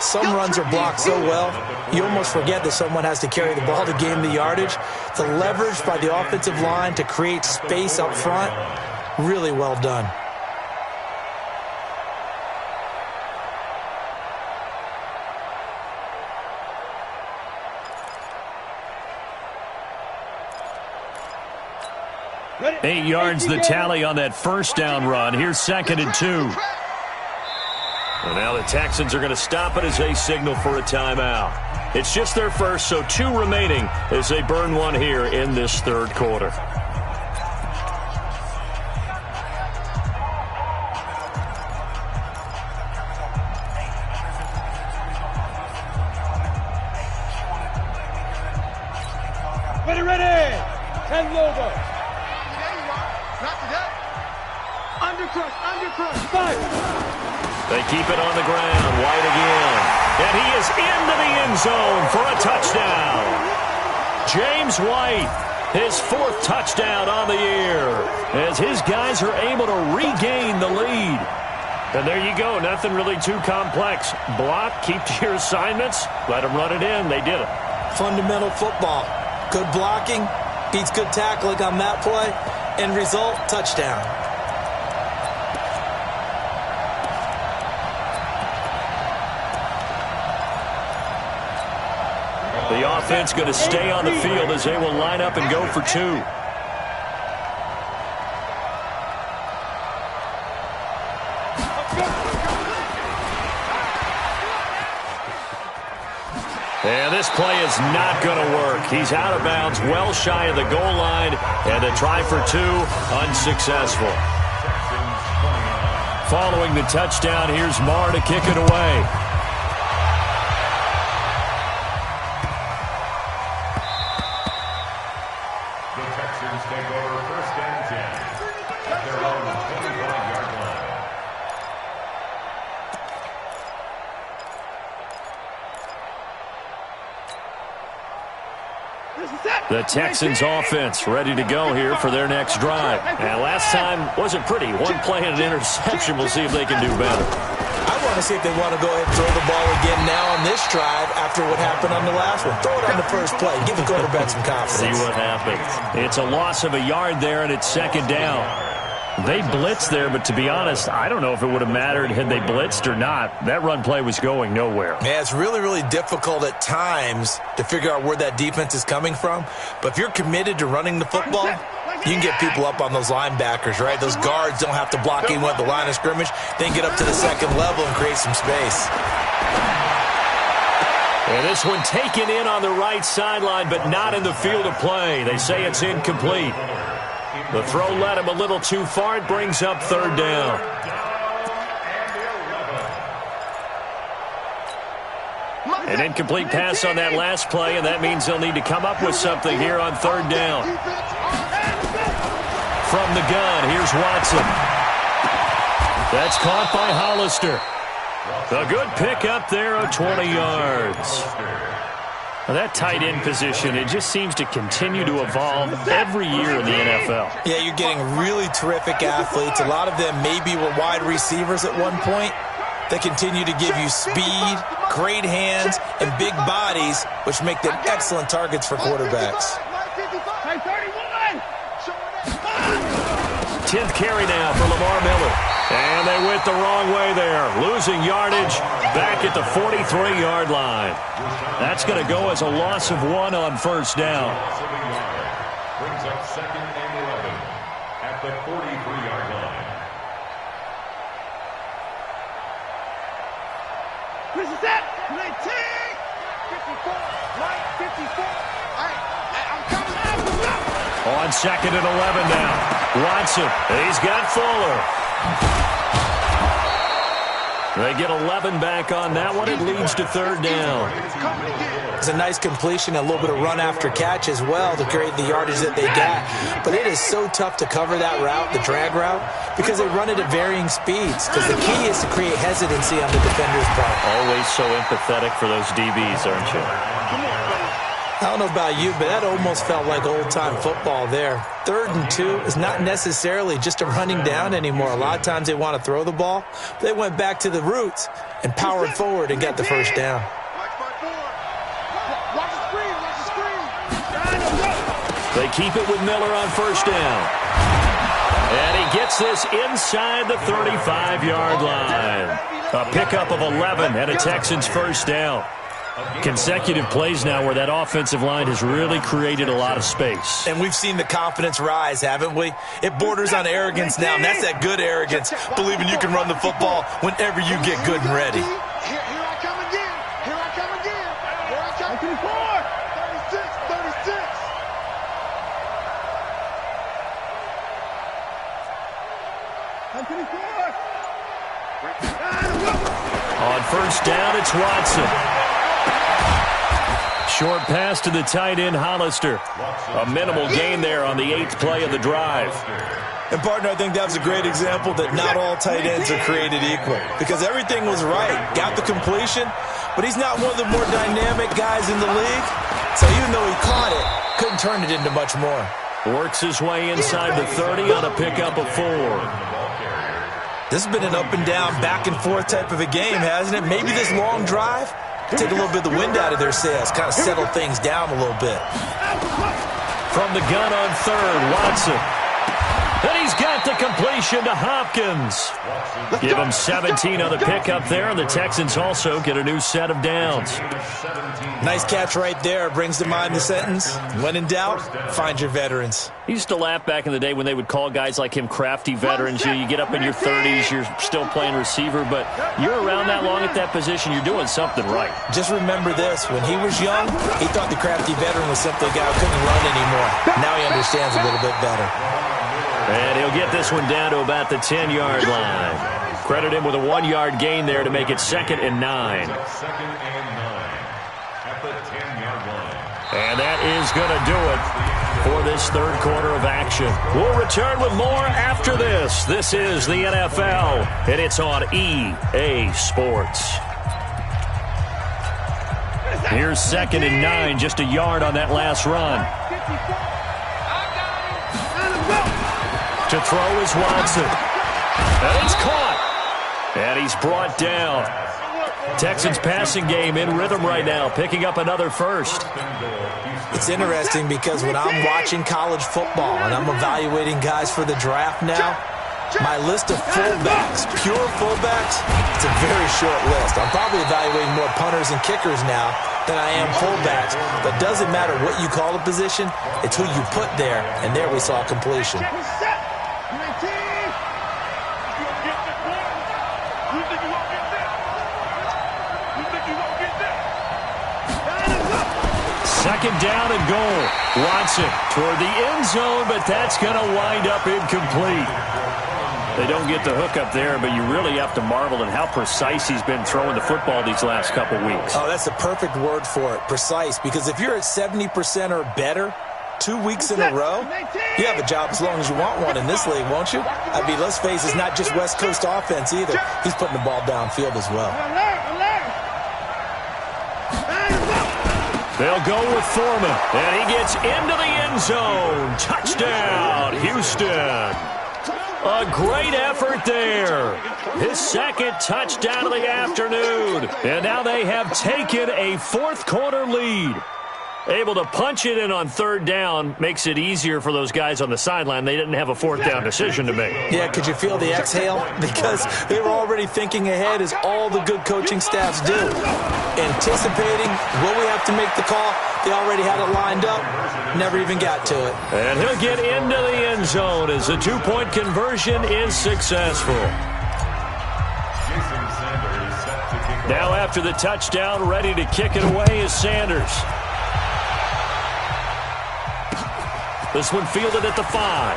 Some runs are blocked so well, you almost forget that someone has to carry the ball to gain the yardage. The leverage by the offensive line to create space up front, really well done. Ready. 8 yards the tally on that 1st down run. Here's 2nd and 2. And now the Texans are going to stop it as they signal for a timeout. It's just their first, so 2 remaining as they burn one here in this 3rd quarter. And Lobo. Undercrush. Fight. They keep it on the ground. White again. And he is into the end zone for a touchdown. James White, his 4th touchdown on the year, as his guys are able to regain the lead. And there you go. Nothing really too complex. Block, keep to your assignments, let them run it in. They did it. Fundamental football. Good blocking beats good tackling on that play. End result, touchdown. The offense going to stay on the field as they will line up and go for 2. And this play is not going to work. He's out of bounds, well shy of the goal line, and a try for 2, unsuccessful. Following the touchdown, here's Marr to kick it away. Take over 1st and 10 at their own 25-yard line. The Texans offense ready to go here for their next drive. And last time wasn't pretty. One play and an interception. We'll see if they can do better. I want to see if they want to go ahead and throw the ball again now on this drive after what happened on the last one. Throw it on the first play. Give the quarterback some confidence. See what happens. It's a loss of a yard there, and it's 2nd down. They blitzed there, but to be honest, I don't know if it would have mattered had they blitzed or not. That run play was going nowhere. Yeah, it's really, really difficult at times to figure out where that defense is coming from. But if you're committed to running the football, you can get people up on those linebackers, right? Those guards don't have to block even at the line of scrimmage. Then get up to the 2nd level and create some space. And this one taken in on the right sideline, but not in the field of play. They say it's incomplete. The throw led him a little too far. It brings up 3rd down. An incomplete pass on that last play, and that means they'll need to come up with something here on 3rd down. From the gun, here's Watson. That's caught by Hollister. A good pickup there of 20 yards. Now that tight end position, it just seems to continue to evolve every year in the NFL. Yeah, you're getting really terrific athletes. A lot of them maybe were wide receivers at one point. They continue to give you speed, great hands, and big bodies, which make them excellent targets for quarterbacks. 10th carry now for Lamar Miller. And they went the wrong way there, losing yardage back at the 43-yard line. That's going to go as a loss of 1 on 1st down. Brings up 2nd and 11 at the 43-yard line. This is it. 54. Right, 54. I'm coming out. On 2nd and 11 now. Watson, he's got Fuller. They get 11 back on that one. It leads to 3rd down. It's a nice completion, a little bit of run after catch as well to create the yardage that they got. But it is so tough to cover that route, the drag route, because they run it at varying speeds. Because the key is to create hesitancy on the defender's part. Always so empathetic for those DBs, aren't you? I don't know about you, but that almost felt like old-time football there. 3rd and 2 is not necessarily just a running down anymore. A lot of times they want to throw the ball. They went back to the roots and powered forward and got the 1st down. They keep it with Miller on 1st down. And he gets this inside the 35-yard line. A pickup of 11 and a Texans 1st down. Consecutive plays now where that offensive line has really created a lot of space. And we've seen the confidence rise, haven't we? It borders on arrogance now, and that's that good arrogance, believing you can run the football whenever you get good and ready. Here I come again. Here I come again. Here I come. 36. On 1st down, it's Watson. Short pass to the tight end, Hollister. A minimal gain there on the 8th play of the drive. And, partner, I think that's a great example that not all tight ends are created equal, because everything was right. Got the completion, but he's not one of the more dynamic guys in the league. So even though he caught it, couldn't turn it into much more. Works his way inside the 30 on a pickup of 4. This has been an up and down, back and forth type of a game, hasn't it? Maybe this long drive, take a little bit of the wind out of their sails, kind of settle things down a little bit. From the gun on 3rd, Watson. And he's got the completion to Hopkins. Give him 17 on the pickup there, and the Texans also get a new set of downs. Nice catch right there. Brings to mind the sentence, when in doubt, find your veterans. He used to laugh back in the day when they would call guys like him crafty veterans. You get up in your 30s, you're still playing receiver, but you're around that long at that position, you're doing something right. Just remember this. When he was young, he thought the crafty veteran was simply a guy who couldn't run anymore. Now he understands a little bit better. And he'll get this one down to about the 10-yard line. Credit him with a 1-yard gain there to make it 2nd and 9. And that is going to do it for this 3rd quarter of action. We'll return with more after this. This is the NFL, and it's on EA Sports. Here's 2nd and 9, just a yard on that last run. To throw is Watson. And it's caught. And he's brought down. Texans passing game in rhythm right now, picking up another first. It's interesting because when I'm watching college football and I'm evaluating guys for the draft now, my list of fullbacks, pure fullbacks, it's a very short list. I'm probably evaluating more punters and kickers now than I am fullbacks. But it doesn't matter what you call a position, it's who you put there, and there we saw completion. Second down and goal. Watson toward the end zone, but that's going to wind up incomplete. They don't get the hook up there, but you really have to marvel at how precise he's been throwing the football these last couple weeks. Oh, that's the perfect word for it, precise, because if you're at 70% or better 2 weeks in a row, you have a job as long as you want one in this league, won't you? I mean, let's face it, it's not just West Coast offense either. He's putting the ball downfield as well. They'll go with Foreman, and he gets into the end zone. Touchdown, Houston. A great effort there. His 2nd touchdown of the afternoon. And now they have taken a 4th quarter lead. Able to punch it in on 3rd down makes it easier for those guys on the sideline. They didn't have a 4th down decision to make. Yeah, could you feel the exhale? Because they were already thinking ahead, as all the good coaching staffs do. Anticipating, will we have to make the call? They already had it lined up. Never even got to it. And he'll get into the end zone as the 2-point conversion is successful. Now after the touchdown, ready to kick it away is Sanders. This one fielded at the 5.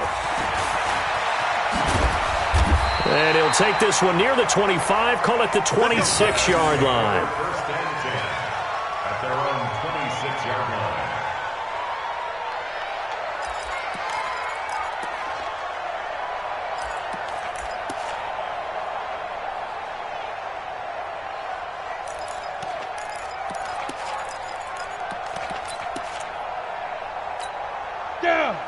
And he'll take this one near the 25, call it the 26-yard line. First and 10 at their own 26-yard line.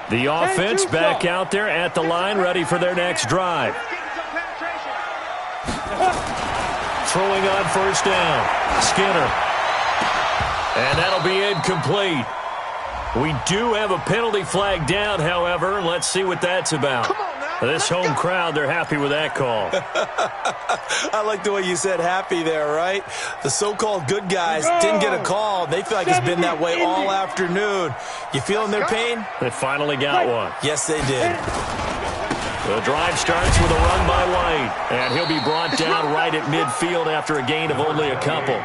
The offense back out there at the line, ready for their next drive. Throwing on 1st down. Skinner. And that'll be incomplete. We do have a penalty flag down, however. Let's see what that's about. This home crowd, they're happy with that call. I like the way you said happy there, right? The so-called good guys didn't get a call. They feel like it's been that way all afternoon. You feeling their pain? They finally got one. Yes, they did. The drive starts with a run by White, and he'll be brought down right at midfield after a gain of only a couple.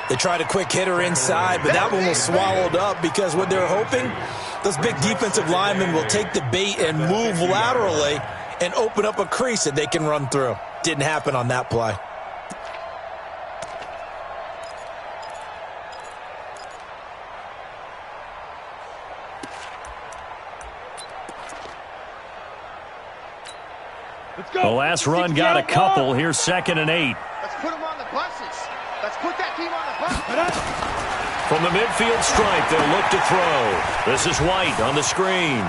They tried a quick hitter inside, but that one was swallowed up because what they're hoping, those big defensive linemen will take the bait and move laterally and open up a crease that they can run through. Didn't happen on that play. The last run got a couple. Here's 2nd and 8. Let's put them on the buses. Let's put that team on the bus. From the midfield stripe, they'll look to throw. This is White on the screen.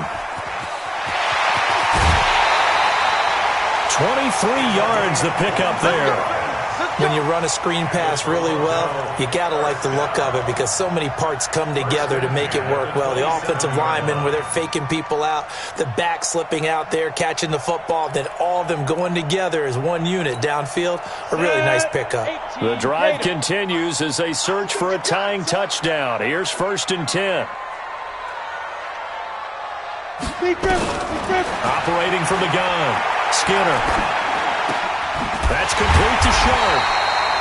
23 yards the pickup there. When you run a screen pass really well, you got to like the look of it because so many parts come together to make it work well. The offensive linemen, where they're faking people out, the back slipping out there, catching the football, then all of them going together as one unit downfield. A really nice pickup. The drive continues as they search for a tying touchdown. Here's 1st and 10. Operating from the gun, Skinner. That's complete to Sharp.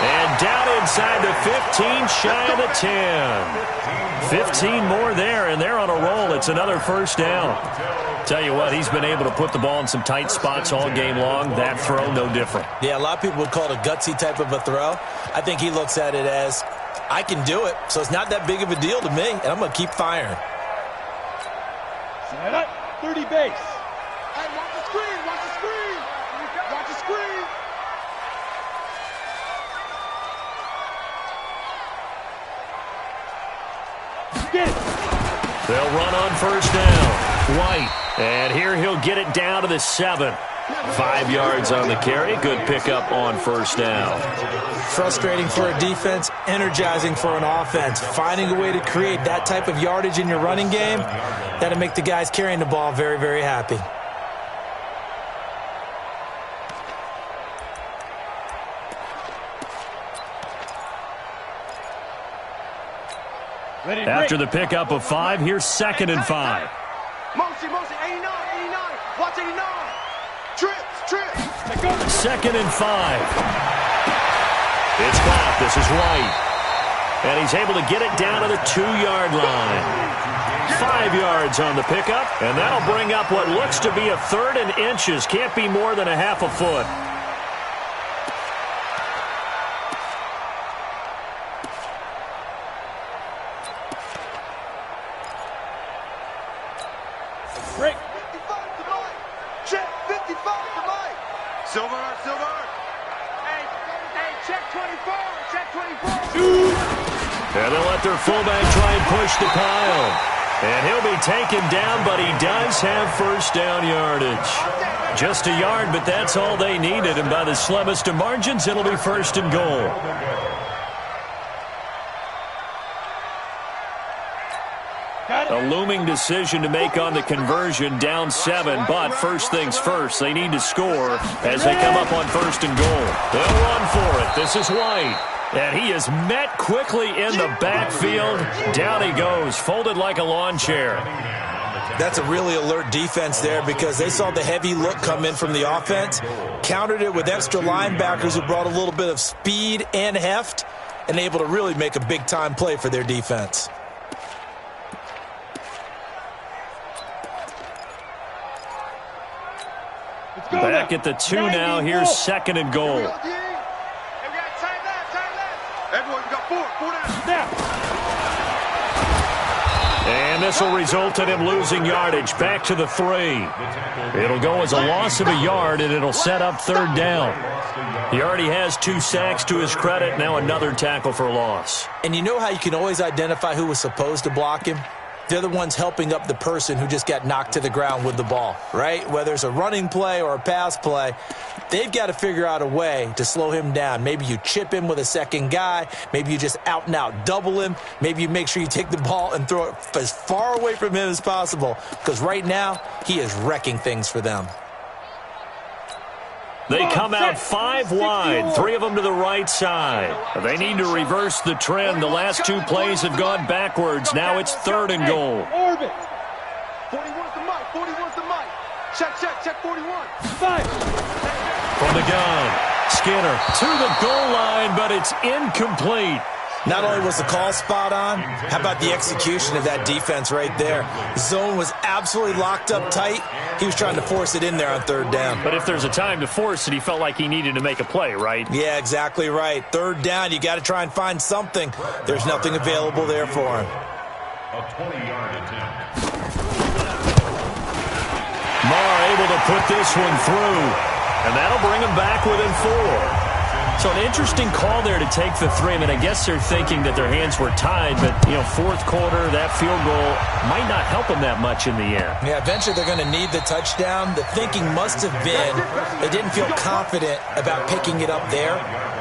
And down inside the 15, shy of the 10. 15 more there, and they're on a roll. It's another 1st down. Tell you what, he's been able to put the ball in some tight spots all game long. That throw, no different. Yeah, a lot of people would call it a gutsy type of a throw. I think he looks at it as, I can do it, so it's not that big of a deal to me, and I'm going to keep firing. Set up, 30 base. Hey, watch the screen, watch the screen. Watch the screen. They'll run on 1st down. White. And here he'll get it down to the 7. 5 yards on the carry. Good pickup on 1st down. Frustrating for a defense, energizing for an offense. Finding a way to create that type of yardage in your running game, that'll make the guys carrying the ball very, very happy. After the pickup of 5, here's 2nd and 5. Mosi, 89, 89. Watch 89. Trips. 2nd and 5. It's caught. This is White. And he's able to get it down to the 2-yard line. 5 yards on the pickup, and that'll bring up what looks to be a 3rd and inches. Can't be more than a half a foot. Break. 55 to Mike. Check 55 to Mike. Silver. Hey, check 24. Check 24. And they'll let their fullback try and push the pile. And he'll be taken down, but he does have 1st down yardage. Just a yard, but that's all they needed. And by the slimmest of margins, it'll be 1st and goal. A looming decision to make on the conversion, down 7, but first things first, they need to score as they come up on 1st and goal. They'll run for it. This is White, and he is met quickly in the backfield. Down he goes, folded like a lawn chair. That's a really alert defense there because they saw the heavy look come in from the offense, countered it with extra linebackers who brought a little bit of speed and heft, and able to really make a big-time play for their defense. Back at the 2 now. Here's 2nd and goal. Everyone, we got 4 down. And this will result in him losing yardage. Back to the 3. It'll go as a loss of a yard, and it'll set up 3rd down. He already has 2 sacks to his credit. Now another tackle for loss. And you know how you can always identify who was supposed to block him? They're the ones helping up the person who just got knocked to the ground with the ball, right? Whether it's a running play or a pass play, they've got to figure out a way to slow him down. Maybe you chip him with a second guy. Maybe you just out and out double him. Maybe you make sure you take the ball and throw it as far away from him as possible, because right now he is wrecking things for them. They come out 5 wide, 3 of them to the right side. They need to reverse the trend. The last 2 plays have gone backwards. Now it's 3rd and goal. Orbit. 41's the mic. 41's the mic. Check 41. 5. From the gun, Skinner to the goal line, but it's incomplete. Not only was the call spot on, how about the execution of that defense right there? Zone was absolutely locked up tight. He was trying to force it in there on 3rd down. But if there's a time to force it, he felt like he needed to make a play, right? Yeah, exactly right. 3rd down, you got to try and find something. There's nothing available there for him. A 20-yard attempt. Marr able to put this one through. And that'll bring them back within 4. So an interesting call there to take the 3. I mean, I guess they're thinking that their hands were tied, but, fourth quarter, that field goal might not help them that much in the end. Yeah, eventually they're going to need the touchdown. The thinking must have been they didn't feel confident about picking it up there,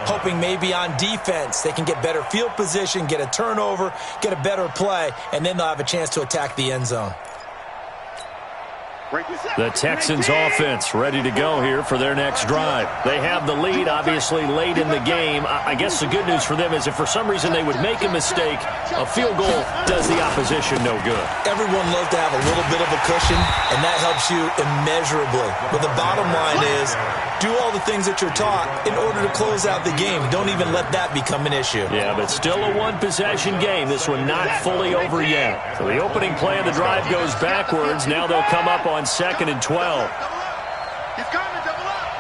hoping maybe on defense they can get better field position, get a turnover, get a better play, and then they'll have a chance to attack the end zone. The Texans offense ready to go here for their next drive. They have the lead, obviously, late in the game. I guess the good news for them is if for some reason they would make a mistake, a field goal does the opposition no good. Everyone loves to have a little bit of a cushion, and that helps you immeasurably. But the bottom line is do all the things that you're taught in order to close out the game. Don't even let that become an issue. Yeah, but still a one-possession game. This one not fully over yet. So the opening play of the drive goes backwards. Now they'll come up on 2nd and 12. He's coming, double up.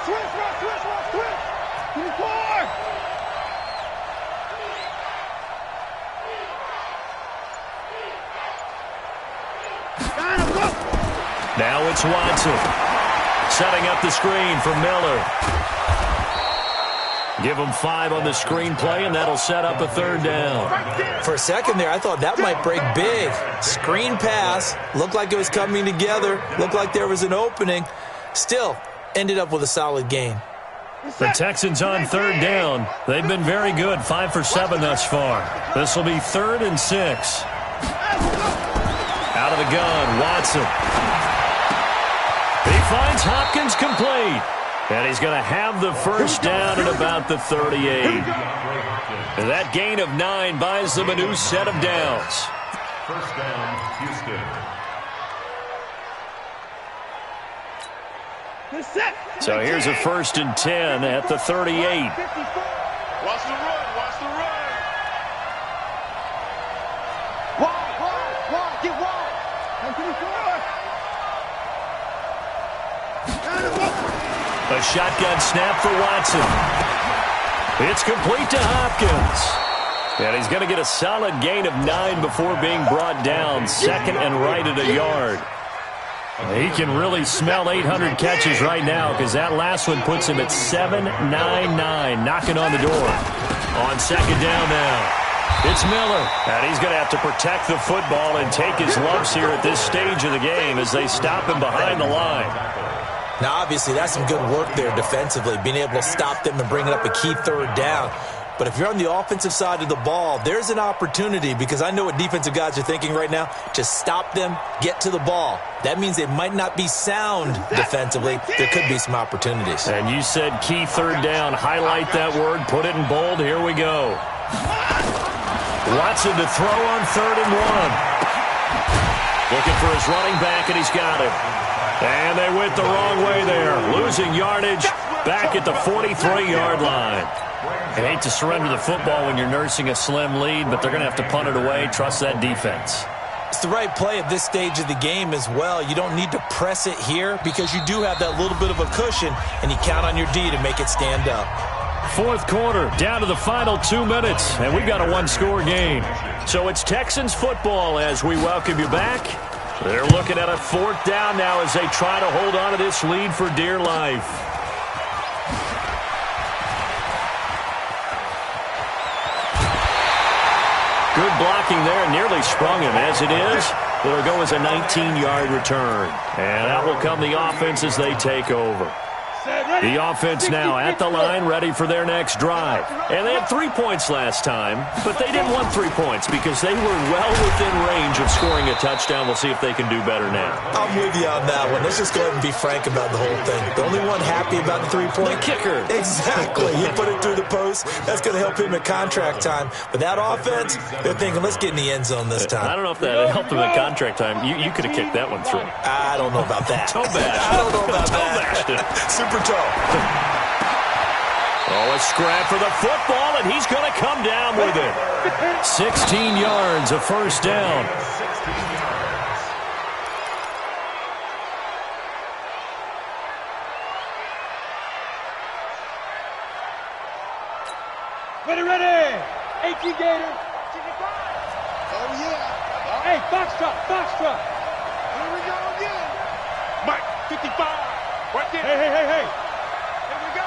Switch. 24. Now it's Watson. Setting up the screen for Miller. Give him 5 on the screenplay, and that'll set up a 3rd down. For a second there, I thought that might break big. Screen pass. Looked like it was coming together. Looked like there was an opening. Still, ended up with a solid gain. The Texans on 3rd down. They've been very good, 5 for 7 thus far. This will be 3rd and 6. Out of the gun, Watson. He finds Hopkins complete. And he's going to have the first down at about the 38. And that gain of 9 buys them a new set of downs. First down, Houston. So here's a 1st and 10 at the 38. Watch the run. Wide. Get wide. A shotgun snap for Watson. It's complete to Hopkins. And he's going to get a solid gain of 9 before being brought down. 2nd and right at a yard. He can really smell 800 catches right now because that last one puts him at 799, knocking on the door. On 2nd down now, it's Miller. And he's going to have to protect the football and take his lumps here at this stage of the game as they stop him behind the line. Now, obviously, that's some good work there defensively, being able to stop them and bringing up a key 3rd down. But if you're on the offensive side of the ball, there's an opportunity because I know what defensive guys are thinking right now. Just stop them, get to the ball. That means they might not be sound defensively. There could be some opportunities. And you said key 3rd down. Highlight that word. Put it in bold. Here we go. Watson to throw on 3rd and 1. Looking for his running back, and he's got it. And they went the wrong way there. Losing yardage back at the 43-yard line. I hate to surrender the football when you're nursing a slim lead, but they're going to have to punt it away. Trust that defense. It's the right play at this stage of the game as well. You don't need to press it here because you do have that little bit of a cushion, and you count on your D to make it stand up. 4th quarter, down to the final 2 minutes, and we've got a 1-score game. So it's Texans football as we welcome you back. They're looking at a 4th down now as they try to hold on to this lead for dear life. Good blocking there, nearly sprung him. As it is, it'll go as a 19-yard return. And out will come the offense as they take over. The offense now at the line, ready for their next drive. And they had 3 points last time, but they didn't want 3 points because they were well within range of scoring a touchdown. We'll see if they can do better now. I'm with you on that one. Let's just go ahead and be frank about the whole thing. The only one happy about the 3-point? The kicker. Exactly. You put it through the post. That's going to help him at contract time. But that offense, they're thinking, let's get in the end zone this time. I don't know if that helped him at contract time. You could have kicked that one through. I don't know about that. Toe bash. I don't know about that. Super toe. Oh, a scrap for the football, and he's going to come down with it. 16 yards, a 1st down. Ready. 18 Gator. Oh, yeah. Hey, Foxtrot. Here we go again. Mike. 55. Right there. Hey. Here we go.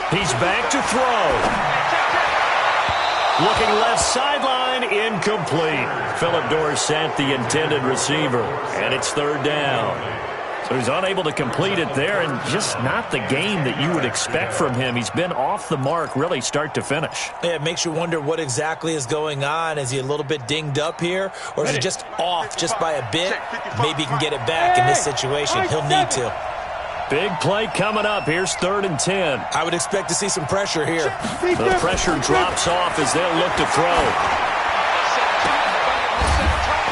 He's back to throw. Looking left sideline, incomplete. Philip Dorsett, the intended receiver, and it's third down. So he's unable to complete it there, and just not the game that you would expect from him. He's been off the mark really start to finish. Yeah, it makes you wonder what exactly is going on. Is he a little bit dinged up here, or is he just off just by a bit? Maybe he can get it back in this situation. He'll need to. Big play coming up. Here's 3rd and 10. I would expect to see some pressure here. The pressure drops off as they'll look to throw.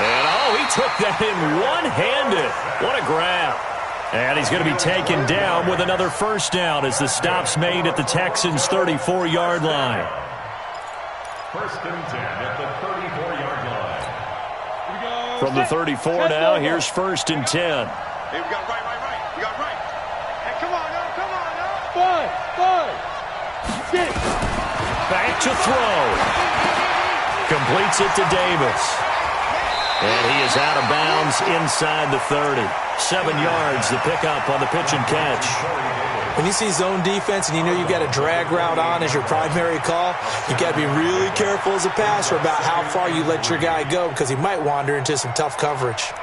And, he took that in one-handed. What a grab. And he's going to be taken down with another first down as the stop's made at the Texans' 34-yard line. 1st and 10 at the 34-yard line. From the 34 now, here's 1st and 10. Hey, we got right. We got right. Hey, come on now. Five. Get it. Back to throw. Completes it to Davis. And he is out of bounds inside the 30. 7 yards, the pickup on the pitch and catch. When you see zone defense and you know you've got a drag route on as your primary call, you've got to be really careful as a passer about how far you let your guy go because he might wander into some tough coverage.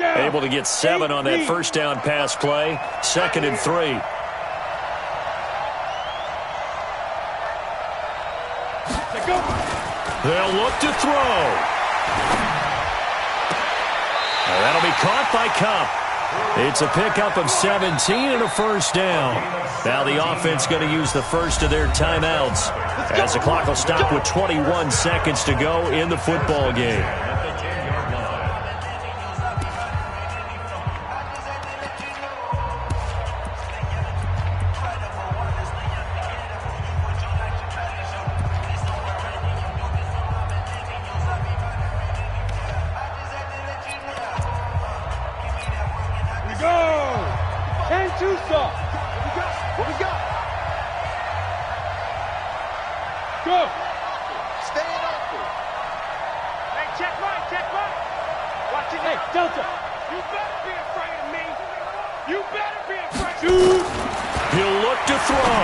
Able to get 7 on that first down pass play. 2nd and 3. They'll look to throw. That'll be caught by Kupp. It's a pickup of 17 and a first down. Now the offense going to use the first of their timeouts as the clock will stop with 21 seconds to go in the football game. What we got? Go. Stand open. Hey, check right. Watch it. Hey, Delta. You better be afraid of me. You better be afraid. Shoot. He'll look to throw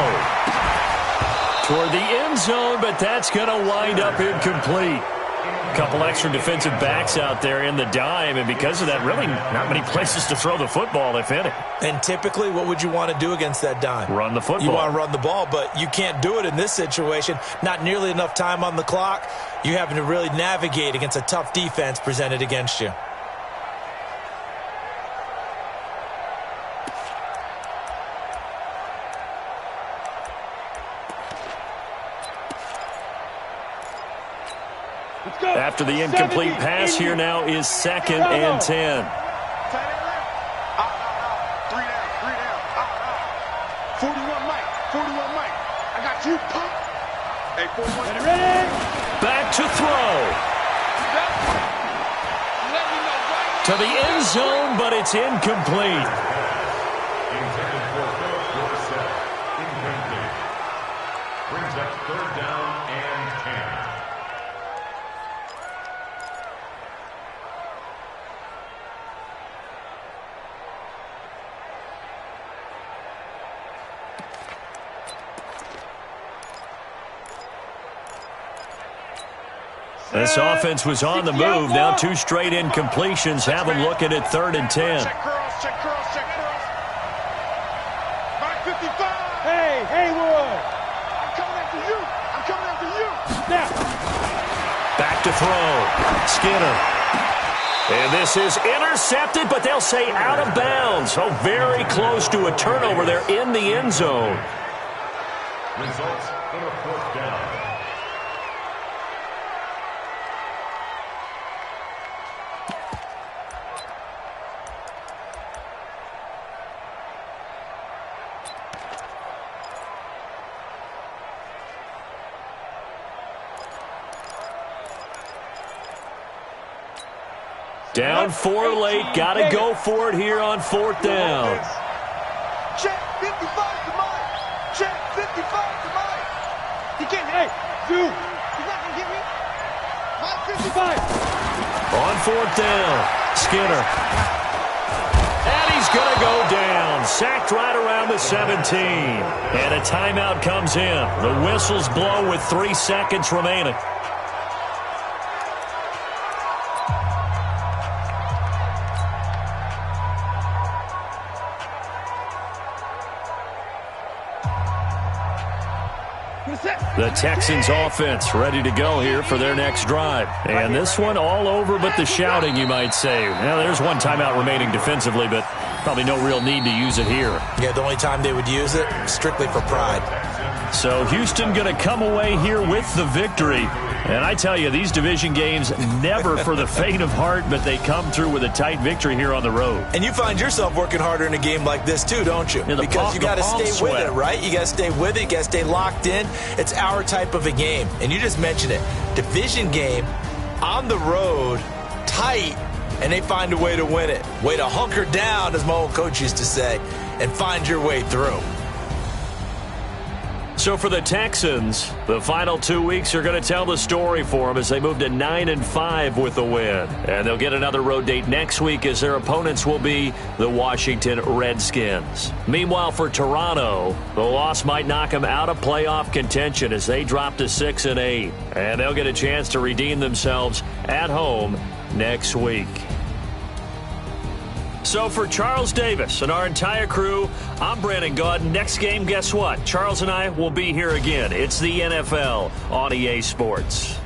toward the end zone, but that's going to wind up incomplete. A couple extra defensive backs out there in the dime, and because of that, really not many places to throw the football, if any. And typically, what would you want to do against that dime? Run the football. You want to run the ball, but you can't do it in this situation. Not nearly enough time on the clock. You having to really navigate against a tough defense presented against you. After the incomplete pass, here now is 2nd and 10. 3 down. 41 Mike. I got you, punk. Hey, 41. Ready? Back to throw. To the end zone, but it's incomplete. Intended for Philip Dorsett. Incomplete. Brings up 3rd down and 10. This offense was on the move. Now 2 straight incompletions have them looking at 3rd and 10. Check curls. Mark 55. Hey, Haywood. I'm coming after you. Snap. Back to throw. Skinner. And this is intercepted, but they'll say out of bounds. So very close to a turnover there in the end zone. Results in a 4th down. Down 4 late. Got to go for it here on 4th down. Check 55 to Mike. He can't. Hey, Zoo. He's not going to get me. My 55. On 4th down, Skinner. And he's going to go down. Sacked right around the 17. And a timeout comes in. The whistles blow with 3 seconds remaining. The Texans offense ready to go here for their next drive. And this one all over but the shouting, you might say. Now, there's one timeout remaining defensively, but probably no real need to use it here. Yeah, the only time they would use it, strictly for pride. So Houston going to come away here with the victory. And I tell you, these division games, never for the faint of heart, but they come through with a tight victory here on the road. And you find yourself working harder in a game like this too, don't you? Yeah, because you got to stay with it, right? You got to stay with it. You got to stay locked in. It's our type of a game. And you just mentioned it. Division game, on the road, tight, and they find a way to win it. Way to hunker down, as my old coach used to say, and find your way through. So for the Texans, the final 2 weeks are going to tell the story for them as they move to 9-5 with the win. And they'll get another road date next week as their opponents will be the Washington Redskins. Meanwhile, for Toronto, the loss might knock them out of playoff contention as they drop to 6-8. And they'll get a chance to redeem themselves at home next week. So for Charles Davis and our entire crew, I'm Brandon Gaudin. Next game, guess what? Charles and I will be here again. It's the NFL on EA Sports.